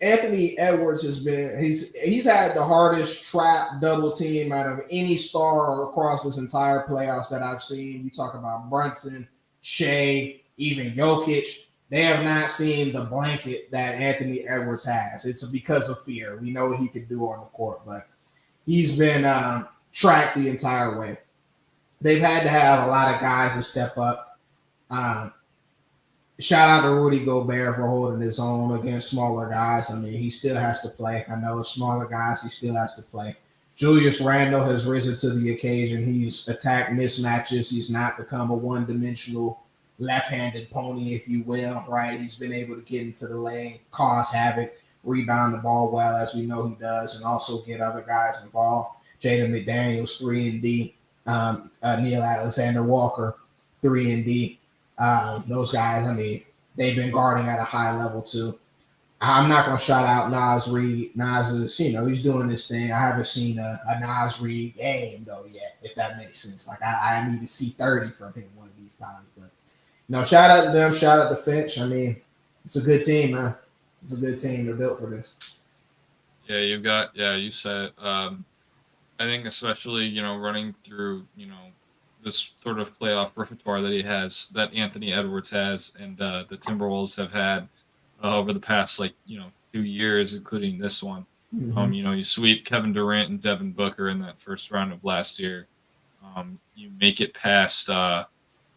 Anthony Edwards he's had the hardest trap double team out of any star across this entire playoffs that I've seen. You talk about Brunson, Shea, even Jokic. They have not seen the blanket that Anthony Edwards has. It's because of fear. We know what he can do on the court, but he's been tracked the entire way. They've had to have a lot of guys to step up. Shout out to Rudy Gobert for holding his own against smaller guys. I mean, he still has to play. I know it's smaller guys. He still has to play. Julius Randle has risen to the occasion. He's attacked mismatches. He's not become a one-dimensional left-handed pony, if you will, right? He's been able to get into the lane, cause havoc, rebound the ball well, as we know he does, and also get other guys involved. Jaden McDaniels, 3-and-D. Neil Alexander-Walker, 3-and-D. Those guys, I mean, they've been guarding at a high level too. I'm not going to shout out Naz Reid. Naz is, he's doing this thing. I haven't seen a Naz Reid game, though, yet, if that makes sense. Like, I need to see 30 from him one of these times. But, shout out to them. Shout out to Finch. I mean, it's a good team, man. It's a good team. They're built for this. Yeah, you said it. I think especially, running through, this sort of playoff repertoire that he has, that Anthony Edwards has, and the Timberwolves have had over the past 2 years, including this one. Mm-hmm. You sweep Kevin Durant and Devin Booker in that first round of last year. You make it past, if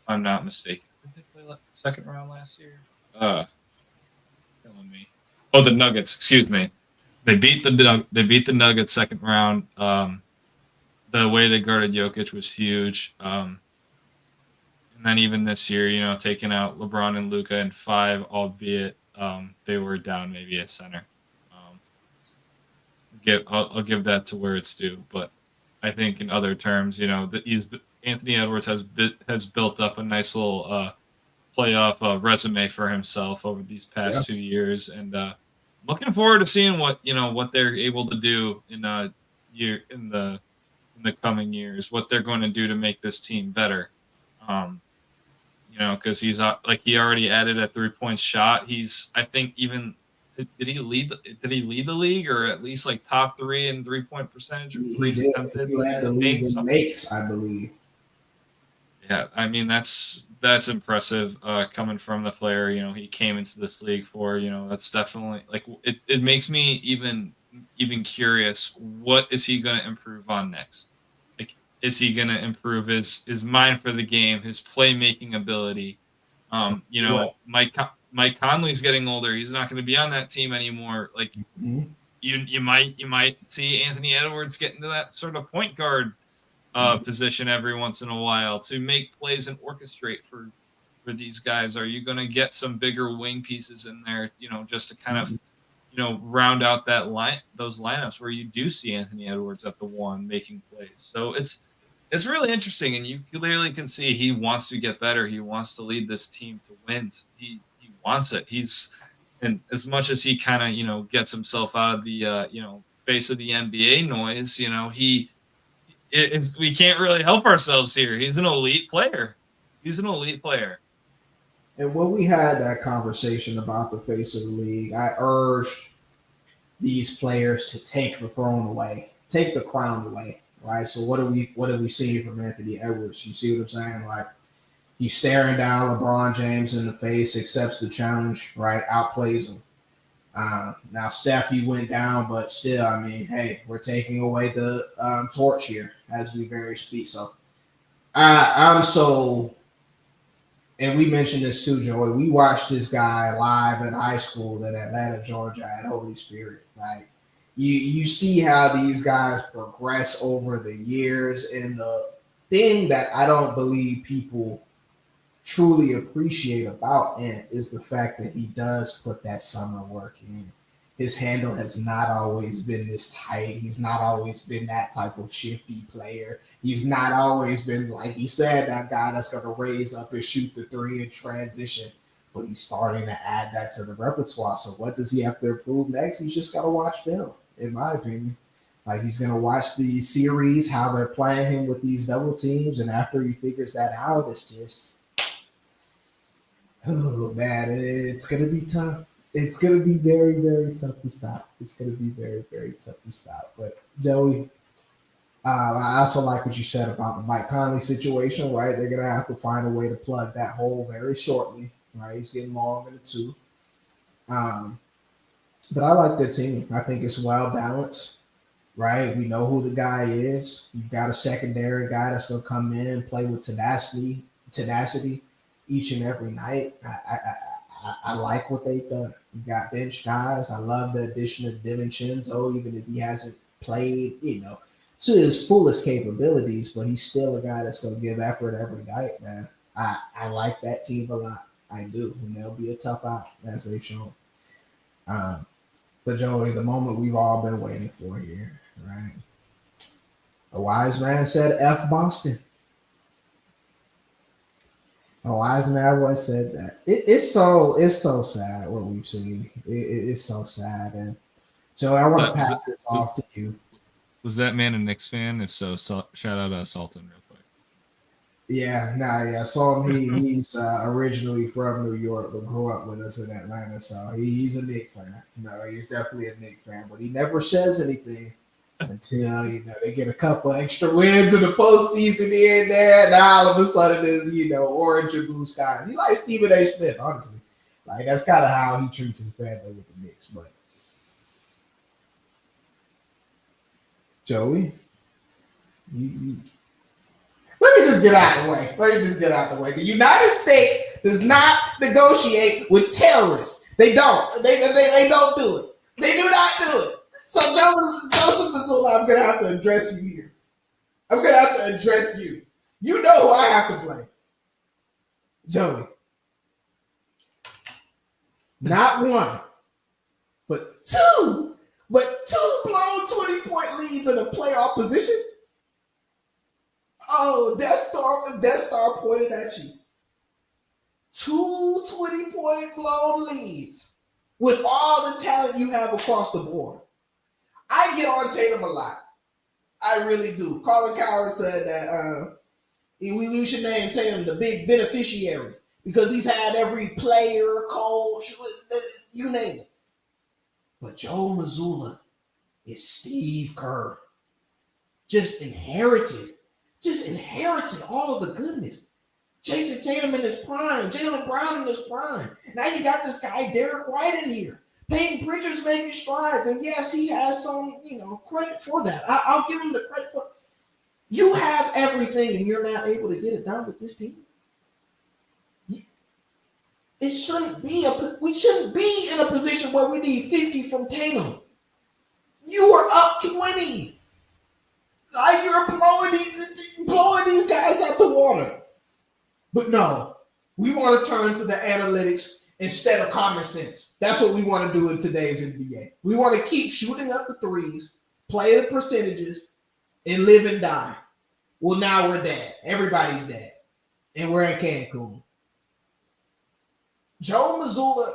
I'm not mistaken, did they play second round last year? Killing me. Oh, the Nuggets. Excuse me. They beat the Nuggets second round. The way they guarded Jokic was huge. And then even this year, taking out LeBron and Luca in 5, albeit they were down maybe a center. I'll give that to where it's due, but I think in other terms, that Anthony Edwards has built up a nice little playoff resume for himself over these past 2 years, and looking forward to seeing what they're able to do in the coming years, what they're going to do to make this team better. Because he's like he already added a 3-point shot. I think even did he lead the league or at least like top 3 in 3-point percentage? He led the league in makes, I believe. Yeah, I mean that's impressive coming from the player. He came into this league for. That's definitely like it makes me even curious. What is he going to improve on next? Like, is he going to improve his mind for the game, his playmaking ability? Mike Conley's getting older. He's not going to be on that team anymore. Like you might see Anthony Edwards get into that sort of point guard position every once in a while to make plays and orchestrate for these guys. Are you going to get some bigger wing pieces in there, just to kind of round out those lineups where you do see Anthony Edwards at the 1 making plays. So it's really interesting, and you clearly can see he wants to get better. He wants to lead this team to wins. He wants it. And as much as he kind of gets himself out of the face of the NBA noise, we can't really help ourselves here. He's an elite player. And when we had that conversation about the face of the league, I urged these players to take the throne away, take the crown away, right? So what are we seeing from Anthony Edwards? You see what I'm saying? Like, he's staring down LeBron James in the face, accepts the challenge, right? Outplays him. Now Steph, he went down, but still, I mean, hey, we're taking away the torch here as we very speak. So I'm so. And we mentioned this too, Joey. We watched this guy live in high school in Atlanta, Georgia at Holy Spirit. Like, you see how these guys progress over the years. And the thing that I don't believe people truly appreciate about Ant is the fact that he does put that summer work in. His handle has not always been this tight. He's not always been that type of shifty player. He's not always been, like you said, that guy that's going to raise up and shoot the 3 in transition. But he's starting to add that to the repertoire. So what does he have to improve next? He's just got to watch film, in my opinion. Like, he's going to watch the series, how they're playing him with these double teams. And after he figures that out, it's just, oh, man, it's going to be tough. It's going to be very, very tough to stop. It's going to be very, very tough to stop. But, Joey, I also like what you said about the Mike Conley situation, right? They're going to have to find a way to plug that hole very shortly, right? He's getting long in the 2. But I like the team. I think it's well balanced, right? We know who the guy is. You've got a secondary guy that's going to come in and play with tenacity each and every night. I like what they've done. You got bench guys. I love the addition of DiVincenzo, even if he hasn't played, to his fullest capabilities, but he's still a guy that's going to give effort every night, man. I like that team a lot. I do. And they'll be a tough out, as they've shown. But, Joey, the moment we've all been waiting for here, right? A wise man said, F Boston. A wise man once said that. It's so sad what we've seen. It's so sad. And Joey, I want to pass this off to you. Was that man a Knicks fan? If so, shout out to Sultan real quick. Yeah. Sultan, he's originally from New York, but grew up with us in Atlanta, so he's a Knicks fan. No, he's definitely a Knicks fan, but he never says anything until they get a couple extra wins in the postseason here and there. Now all of a sudden it's orange and blue skies. He likes Stephen A. Smith, honestly. Like, that's kind of how he treats his family with the Knicks, but. Joey, let me just get out of the way. The United States does not negotiate with terrorists. They don't. They don't do it. They do not do it. So, Joseph Mazzulla, I'm going to have to address you here. I'm going to have to address you. You know who I have to blame. Joey. Not one, but two. But two blown 20-point leads in a playoff position. Oh, Death Star pointed at you. Two 20-point blown leads with all the talent you have across the board. I get on Tatum a lot. I really do. Colin Cowherd said that we should name Tatum the big beneficiary because he's had every player, coach, you name it. But Joe Mazzulla is Steve Kerr. Just inherited all of the goodness. Jason Tatum in his prime, Jaylen Brown in his prime. Now you got this guy, Derek White, in here. Peyton Pritchard's making strides. And yes, he has some, credit for that. I'll give him the credit for it. You have everything and you're not able to get it done with this team. We shouldn't be in a position where we need 50 from Tatum. You are up 20. Like you're blowing these guys out the water. But no, we want to turn to the analytics instead of common sense. That's what we want to do in today's NBA. We want to keep shooting up the threes, play the percentages, and live and die. Well, now we're dead. Everybody's dead. And we're in Cancun. Joe Mazzulla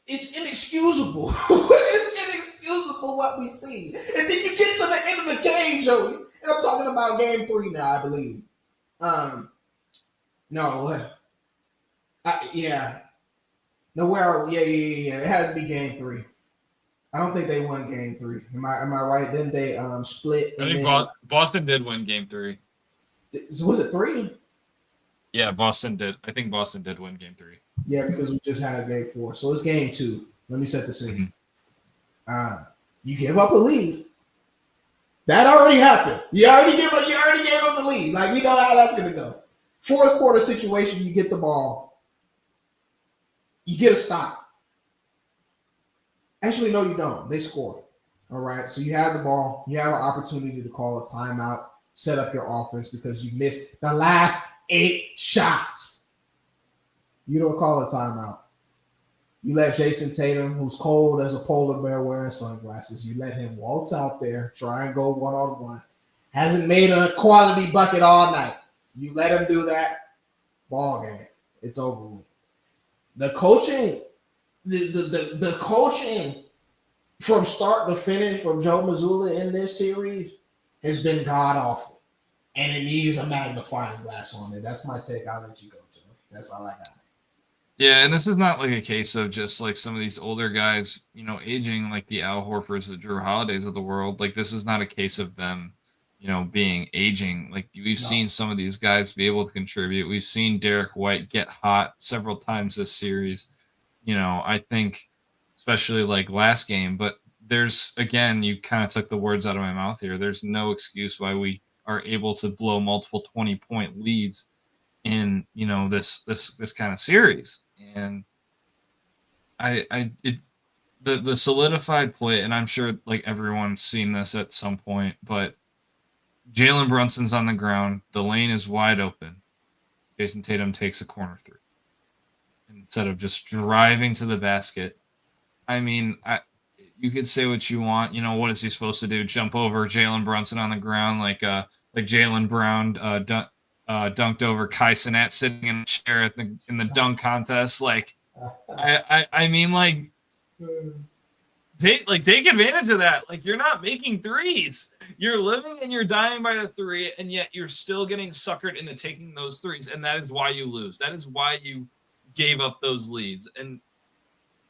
it's inexcusable. It's inexcusable what we see. And then you get to the end of the game, Joey. And I'm talking about game 3 now, I believe. No, where are we? Yeah. It has to be game 3. I don't think they won game 3. Am I right? Then they split. I think Boston did win game 3. Was it 3? Yeah, Boston did. I think Boston did win game 3. Yeah, because we just had game 4. So it's game 2. Let me set the scene. Mm-hmm. You give up a lead. That already happened. You already gave up the lead. Like, we know how that's going to go. Fourth quarter situation, you get the ball. You get a stop. Actually, no, you don't. They score. All right. So you have the ball. You have an opportunity to call a timeout, set up your offense because you missed the last 8 shots. You don't call a timeout. You let Jason Tatum, who's cold as a polar bear wearing sunglasses, you let him waltz out there, try and go one-on-one. Hasn't made a quality bucket all night. You let him do that, ball game. It's over with. The coaching, the coaching from start to finish from Joe Mazzulla in this series has been god-awful. And it needs a magnifying glass on it. That's my take. I'll let you go, Joe. That's all I got. Yeah, and this is not like a case of just like some of these older guys, aging, like the Al Horfords, the Drew Holidays of the world. Like, this is not a case of them, being aging. Like, we've seen some of these guys be able to contribute. We've seen Derek White get hot several times this series. I think especially like last game, but there's, again, you kind of took the words out of my mouth here. There's no excuse why we are able to blow multiple 20-point leads in, this kind of series. And the solidified play, and I'm sure like everyone's seen this at some point, but Jalen Brunson's on the ground. The lane is wide open. Jason Tatum takes a corner 3 instead of just driving to the basket. I mean, you could say what you want. What is he supposed to do? Jump over Jalen Brunson on the ground like Jaylen Brown dunked over Kai Cenat sitting in a chair in the dunk contest. Like, I mean, like, take advantage of that. Like, you're not making threes. You're living and you're dying by the 3, and yet you're still getting suckered into taking those threes, and that is why you lose. That is why you gave up those leads. And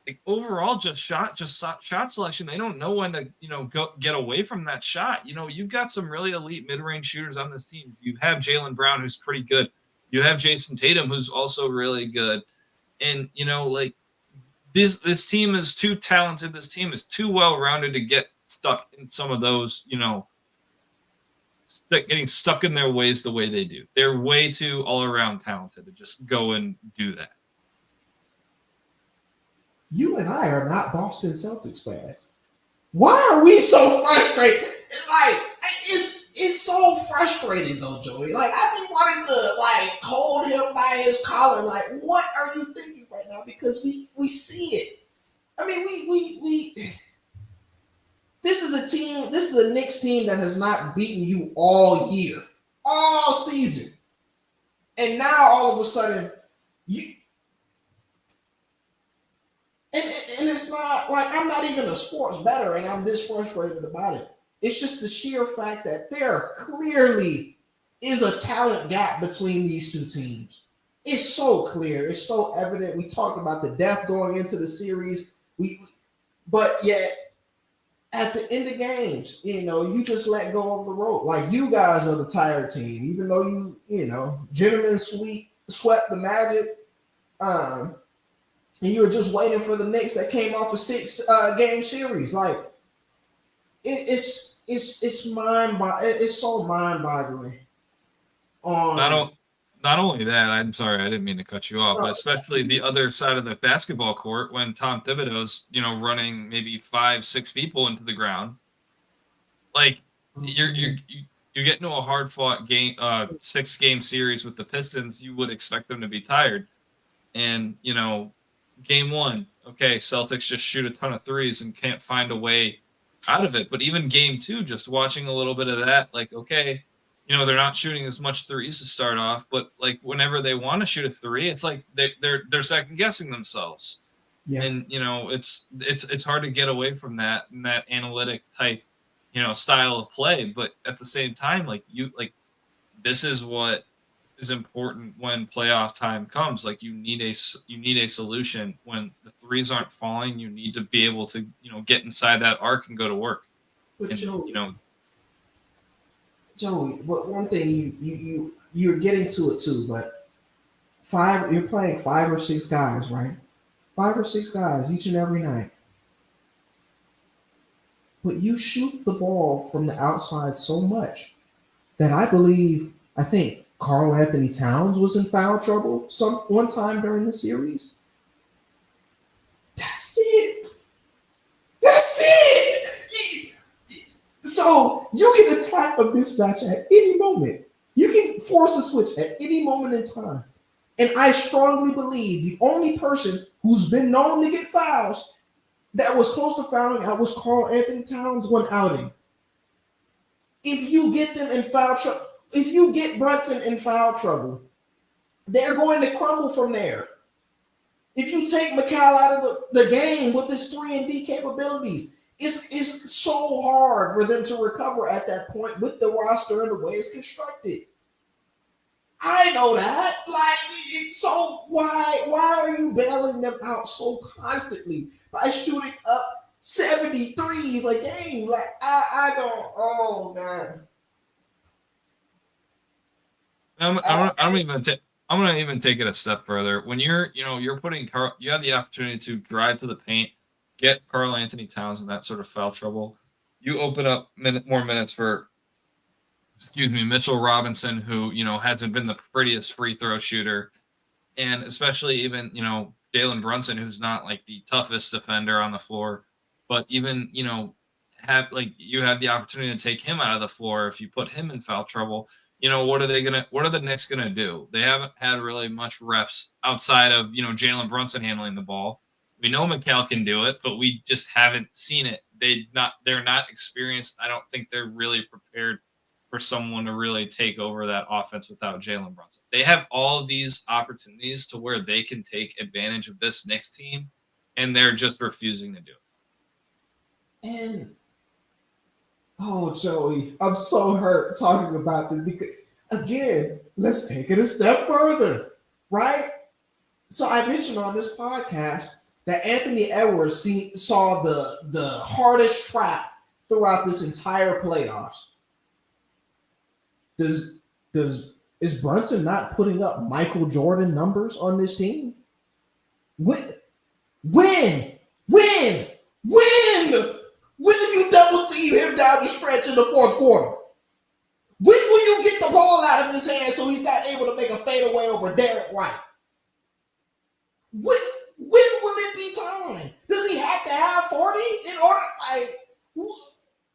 like, overall, just shot selection. They don't know when to go get away from that shot. You've got some really elite mid-range shooters on this team. You have Jaylen Brown, who's pretty good. You have Jason Tatum, who's also really good. And like, this team is too talented. This team is too well-rounded to get stuck in some of those, getting stuck in their ways the way they do. They're way too all-around talented to just go and do that. You and I are not Boston Celtics fans. Why are we so frustrated? It's so frustrating though, Joey. Like I've been wanting to hold him by his collar. Like, what are you thinking right now? Because we see it. I mean, we this is a team. This is a Knicks team that has not beaten you all year, all season, and now all of a sudden you. And it's not like I'm not even a sports bettor and I'm this frustrated about it. It's just the sheer fact that there clearly is a talent gap between these two teams. It's so clear. It's so evident. We talked about the depth going into the series. But yet at the end of games, you just let go of the rope. Like you guys are the tired team, even though gentlemen swept the Magic. And you were just waiting for the Knicks that came off a 6-game series. Like it's so mind-boggling. Not only that, I'm sorry, I didn't mean to cut you off, but especially the other side of the basketball court when Tom Thibodeau's, running maybe 5-6 people into the ground. Like you're getting to a hard-fought game, 6-game series with the Pistons. You would expect them to be tired, and Game 1, okay, Celtics just shoot a ton of threes and can't find a way out of it. But even Game 2, just watching a little bit of that, like, okay, they're not shooting as much threes to start off, but like whenever they want to shoot a three, it's like they're second guessing themselves. Yeah. And it's hard to get away from that and that analytic type, style of play. But at the same time, this is what is important when playoff time comes. Like you need a solution when the threes aren't falling. You need to be able to get inside that arc and go to work. But Joey, but one thing you're getting to it too. But you're playing 5 or 6 guys, right? 5 or 6 guys each and every night. But you shoot the ball from the outside so much that I think Karl Anthony Towns was in foul trouble one time during the series. That's it. So you can attack a mismatch at any moment. You can force a switch at any moment in time. And I strongly believe the only person who's been known to get fouls that was close to fouling out was Karl Anthony Towns one outing. If you get them in foul trouble, if you get Brunson in foul trouble, they're going to crumble from there. If you take Mikal out of the game with his 3-and-D capabilities, it's so hard for them to recover at that point with the roster and the way it's constructed. I know that. So why are you bailing them out so constantly by shooting up 73s a game? I don't. Oh man. I'm gonna even take it a step further. When you're putting you have the opportunity to drive to the paint, get Karl Anthony Towns in that sort of foul trouble. You open up more minutes for, Mitchell Robinson, who hasn't been the prettiest free throw shooter, and especially even Jalen Brunson, who's not like the toughest defender on the floor, but even you have the opportunity to take him out of the floor if you put him in foul trouble. What are the Knicks gonna do? They haven't had really much reps outside of, Jalen Brunson handling the ball. We know Mikal can do it, but we just haven't seen it. They're not experienced. I don't think they're really prepared for someone to really take over that offense without Jalen Brunson. They have all of these opportunities to where they can take advantage of this Knicks team, and they're just refusing to do it. And Joey, I'm so hurt talking about this because, again, let's take it a step further, right? So I mentioned on this podcast that Anthony Edwards saw the hardest trap throughout this entire playoffs. Is Brunson not putting up Michael Jordan numbers on this team? When will you double team him down the stretch in the fourth quarter? When will you get the ball out of his hand so he's not able to make a fadeaway over Derek White? When will it be time? Does he have to have 40 in order?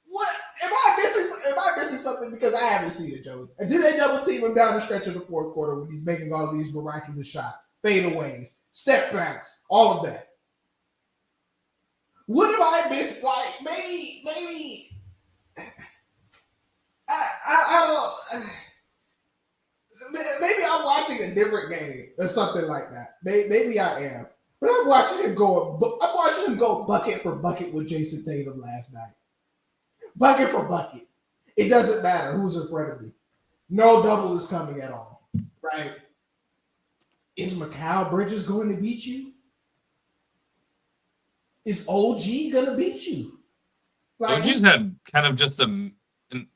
What am I missing something because I haven't seen it, Joey? And did they double team him down the stretch of the fourth quarter when he's making all these miraculous shots, fadeaways, step backs, all of that? What have I missed? Like maybe I don't. Maybe I'm watching a different game or something like that. Maybe I am, but I'm watching him go. I'm watching him go bucket for bucket with Jason Tatum last night. Bucket for bucket. It doesn't matter who's in front of me. No double is coming at all. Right? Is Mikal Bridges going to beat you? Is OG going to beat you? Like, OG's had kind of just an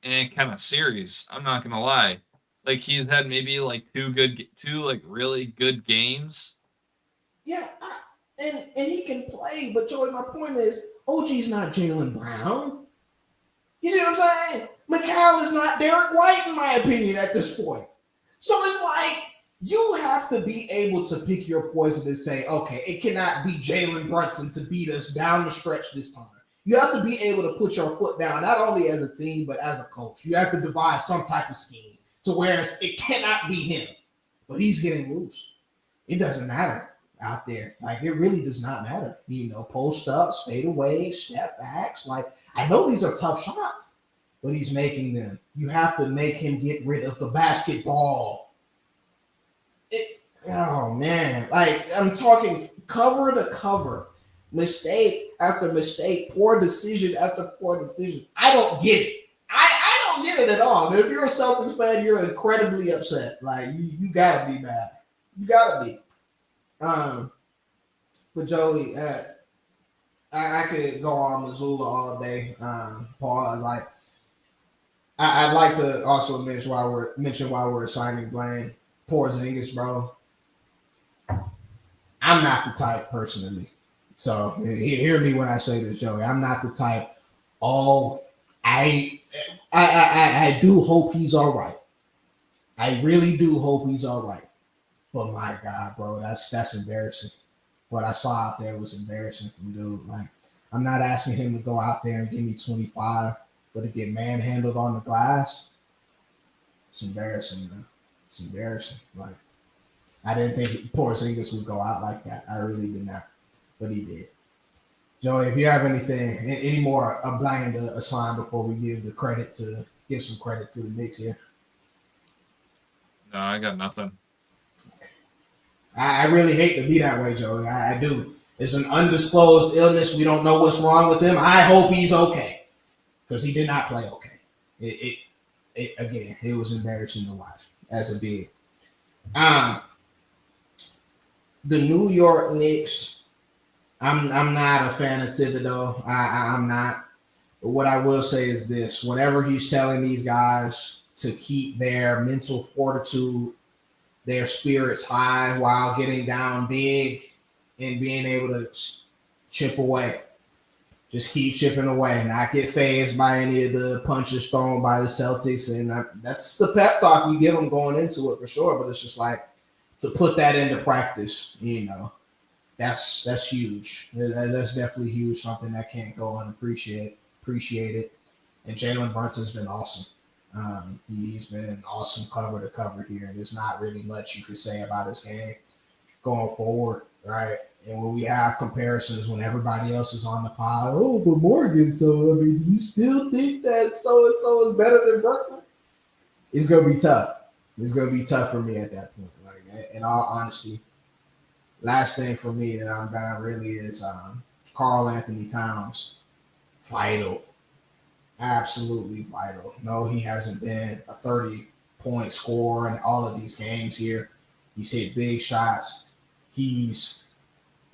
kind of series. I'm not gonna lie. Like he's had maybe like two like really good games. Yeah, and he can play. But Joey, my point is, OG's not Jaylen Brown. You see what I'm saying? Mikal is not Derek White, in my opinion, at this point. So it's like you have to be able to pick your poison and say, okay, it cannot be Jalen Brunson to beat us down the stretch this time. You have to be able to put your foot down, not only as a team, but as a coach. You have to devise some type of scheme to where it cannot be him. But he's getting loose. It doesn't matter out there. Like, it really does not matter. You know, post ups, fade away, step backs. Like, I know these are tough shots, but he's making them. You have to make him get rid of the basketball. Oh, man. Like, I'm talking cover to cover. Mistake after mistake, poor decision after poor decision. I don't get it. I don't get it at all. And if you're a Celtics fan, you're incredibly upset. Like, you gotta be mad. You gotta be. But Joey, I could go on Missoula all day. Paul, like, I'd like to also mention while we're assigning blame, Porzingis, bro. I'm not the type personally. So hear me when I say this, Joey. I'm not the type. Oh, I do hope he's all right. I really do hope he's all right. But my God, bro, that's embarrassing. What I saw out there was embarrassing from dude. Like, I'm not asking him to go out there and give me 25, but to get manhandled on the glass, it's embarrassing, man. It's embarrassing. Like, I didn't think Porzingis would go out like that. I really did not. But he did. Joey, if you have any more blame to assign before we give some credit to the Knicks here. No, I got nothing. I really hate to be that way, Joey. I do. It's an undisclosed illness. We don't know what's wrong with him. I hope he's okay because he did not play okay. It was embarrassing to watch as a big. The New York Knicks. I'm not a fan of Thibodeau. I'm not. But what I will say is this: whatever he's telling these guys to keep their mental fortitude, their spirits high while getting down big and being able to chip away. Just keep chipping away, not get fazed by any of the punches thrown by the Celtics. And that's the pep talk you give them going into it for sure. But it's just like to put that into practice, you know. That's huge. That's definitely huge. Something that can't go unappreciated. And Jalen Brunson's been awesome. He's been awesome cover to cover here. There's not really much you could say about his game going forward, right? And when we have comparisons when everybody else is on the pile, oh, but Morgan, so I mean, do you still think that so-and-so is better than Brunson? It's gonna be tough. It's gonna be tough for me at that point. Like, in all honesty. Last thing for me that I'm down really is Karl Anthony Towns. Vital. Absolutely vital. No, he hasn't been a 30-point scorer in all of these games here. He's hit big shots. He's,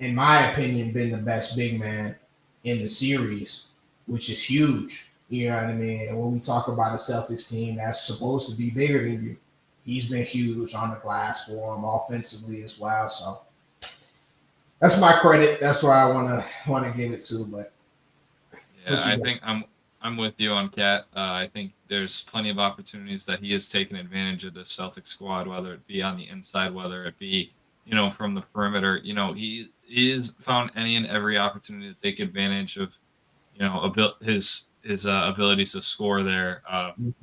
in my opinion, been the best big man in the series, which is huge. You know what I mean? And when we talk about a Celtics team that's supposed to be bigger than you, he's been huge on the glass for him offensively as well. So that's my credit. That's why I want to give it to. But yeah, I think I'm with you on Cat. I think there's plenty of opportunities that he has taken advantage of the Celtics squad, whether it be on the inside, whether it be from the perimeter. He has found any and every opportunity to take advantage of his abilities to score there. Mhm.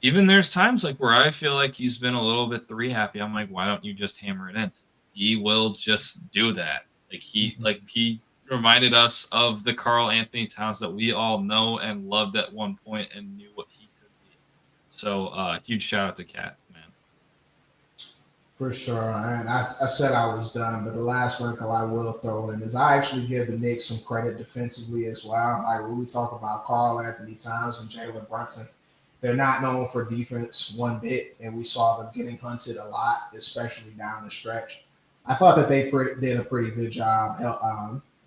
Even there's times like where I feel like he's been a little bit three happy. I'm like, why don't you just hammer it in? He will just do that. He reminded us of the Carl Anthony Towns that we all know and loved at one point and knew what he could be. So huge shout out to Cat, man. For sure. And I said I was done, but the last wrinkle I will throw in is I actually give the Knicks some credit defensively as well. Like when we talk about Carl Anthony Towns and Jalen Brunson, they're not known for defense one bit, and we saw them getting hunted a lot, especially down the stretch. I thought that they did a pretty good job,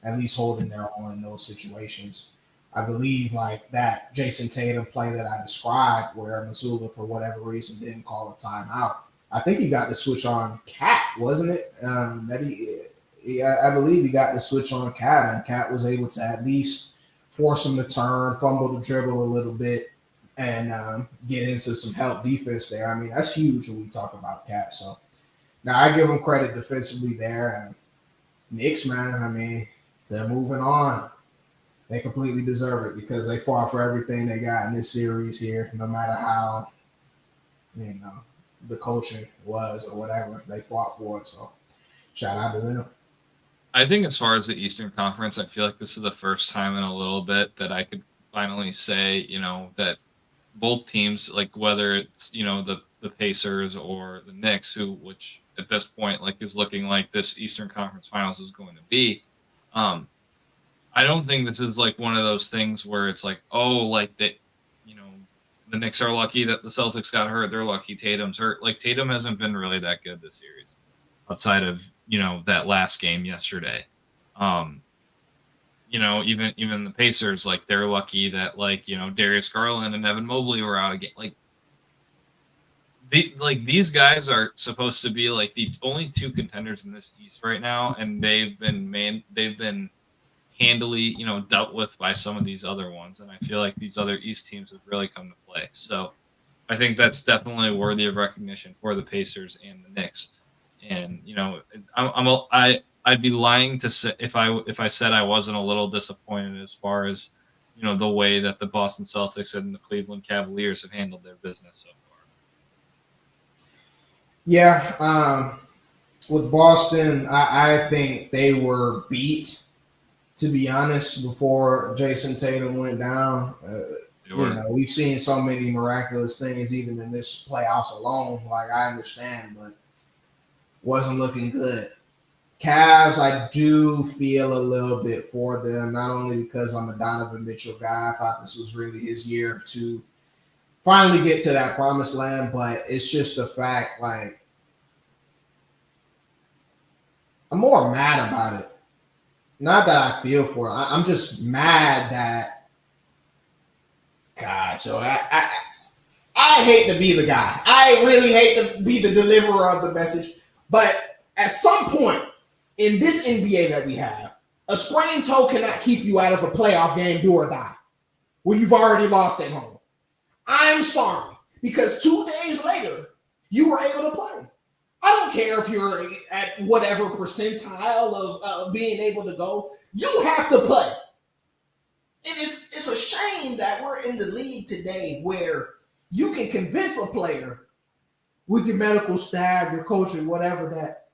at least holding their own in those situations. I believe like that Jason Tatum play that I described, where Missoula for whatever reason didn't call a timeout. I think he got the switch on Cat, wasn't it? I believe he got the switch on Cat, and Cat was able to at least force him to turn, fumble the dribble a little bit, and get into some help defense there. I mean, that's huge when we talk about Cat. So now I give him credit defensively there. And Knicks, man, I mean, if they're moving on, they completely deserve it because they fought for everything they got in this series here, no matter how, you know, the coaching was or whatever. They fought for it. So shout out to them. I think as far as the Eastern Conference, I feel like this is the first time in a little bit that I could finally say, that both teams, like whether it's, the Pacers or the Knicks, which at this point, like is looking like this Eastern Conference Finals is going to be. I don't think this is like one of those things where it's like, oh, like that, the Knicks are lucky that the Celtics got hurt. They're lucky Tatum's hurt. Like Tatum hasn't been really that good this series outside of, that last game yesterday. Even the Pacers, like they're lucky that like, Darius Garland and Evan Mobley were out again. These guys are supposed to be like the only two contenders in this East right now. And they've been handily, dealt with by some of these other ones. And I feel like these other East teams have really come to play. So I think that's definitely worthy of recognition for the Pacers and the Knicks. And, I'd be lying to say if I said I wasn't a little disappointed as far as, the way that the Boston Celtics and the Cleveland Cavaliers have handled their business so far. Yeah. With Boston, I think they were beat, to be honest, before Jason Tatum went down. We've seen so many miraculous things even in this playoffs alone. Like I understand, but wasn't looking good. Cavs, I do feel a little bit for them, not only because I'm a Donovan Mitchell guy. I thought this was really his year to finally get to that promised land, but it's just a fact, like, I'm more mad about it. Not that I feel for it. I'm just mad that, God, so I hate to be the guy. I really hate to be the deliverer of the message. But at some point in this NBA that we have, a sprained toe cannot keep you out of a playoff game, do or die, when you've already lost at home. I'm sorry, because 2 days later, you were able to play. I don't care if you're at whatever percentile of being able to go. You have to play. And it's a shame that we're in the league today where you can convince a player with your medical staff, your coaching, whatever, that,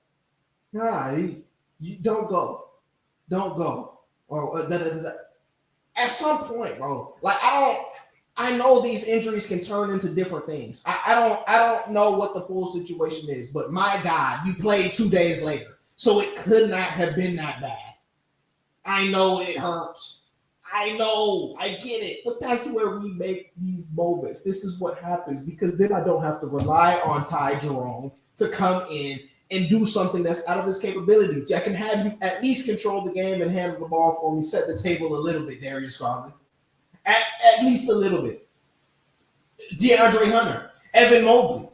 you don't go. Don't go. Or at some point, bro, like I know these injuries can turn into different things. I don't know what the full situation is, but my God, you played 2 days later. So it could not have been that bad. I know it hurts. I know, I get it. But that's where we make these moments. This is what happens, because then I don't have to rely on Ty Jerome to come in and do something that's out of his capabilities. I can have you at least control the game and handle the ball for me, set the table a little bit, Darius Garland. At least a little bit. DeAndre Hunter, Evan Mobley.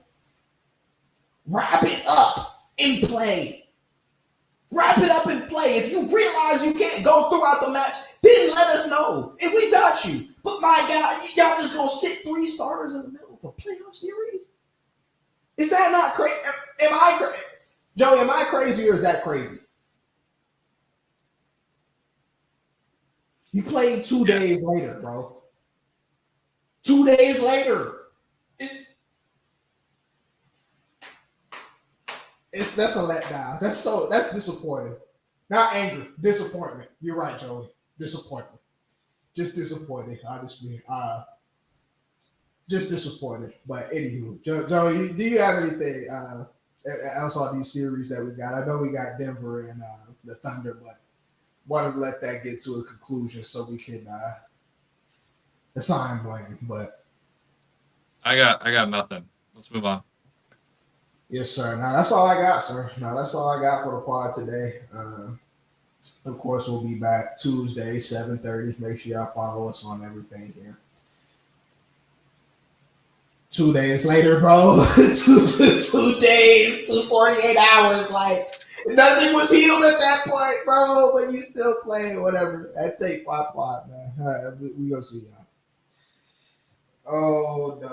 Wrap it up and play. Wrap it up and play. If you realize you can't go throughout the match, then let us know. And we got you. But my God, y'all just gonna sit 3 starters in the middle of a playoff series? Is that not crazy? Am I crazy? Joey, am I crazy or is that crazy? You played 2 days later, bro. 2 days later. That's a letdown. That's disappointing. Not anger, disappointment. You're right, Joey. Disappointment. Just disappointing, honestly. Just disappointing. But anywho, Joey, do you have anything else on these series that we got? I know we got Denver and the Thunder, but wanted to let that get to a conclusion so we can assign blame. But I got nothing. Let's move on. yes, sir. Now that's all I got, sir. Now that's all I got for the pod today. Of course, we'll be back Tuesday, 7:30. Make sure y'all follow us on everything here. 2 days later, bro. 2 days, 48 hours. Like, nothing was healed at that point, bro. But you still playing, whatever. That take 5 man. All right, we gonna see y'all. Oh, no.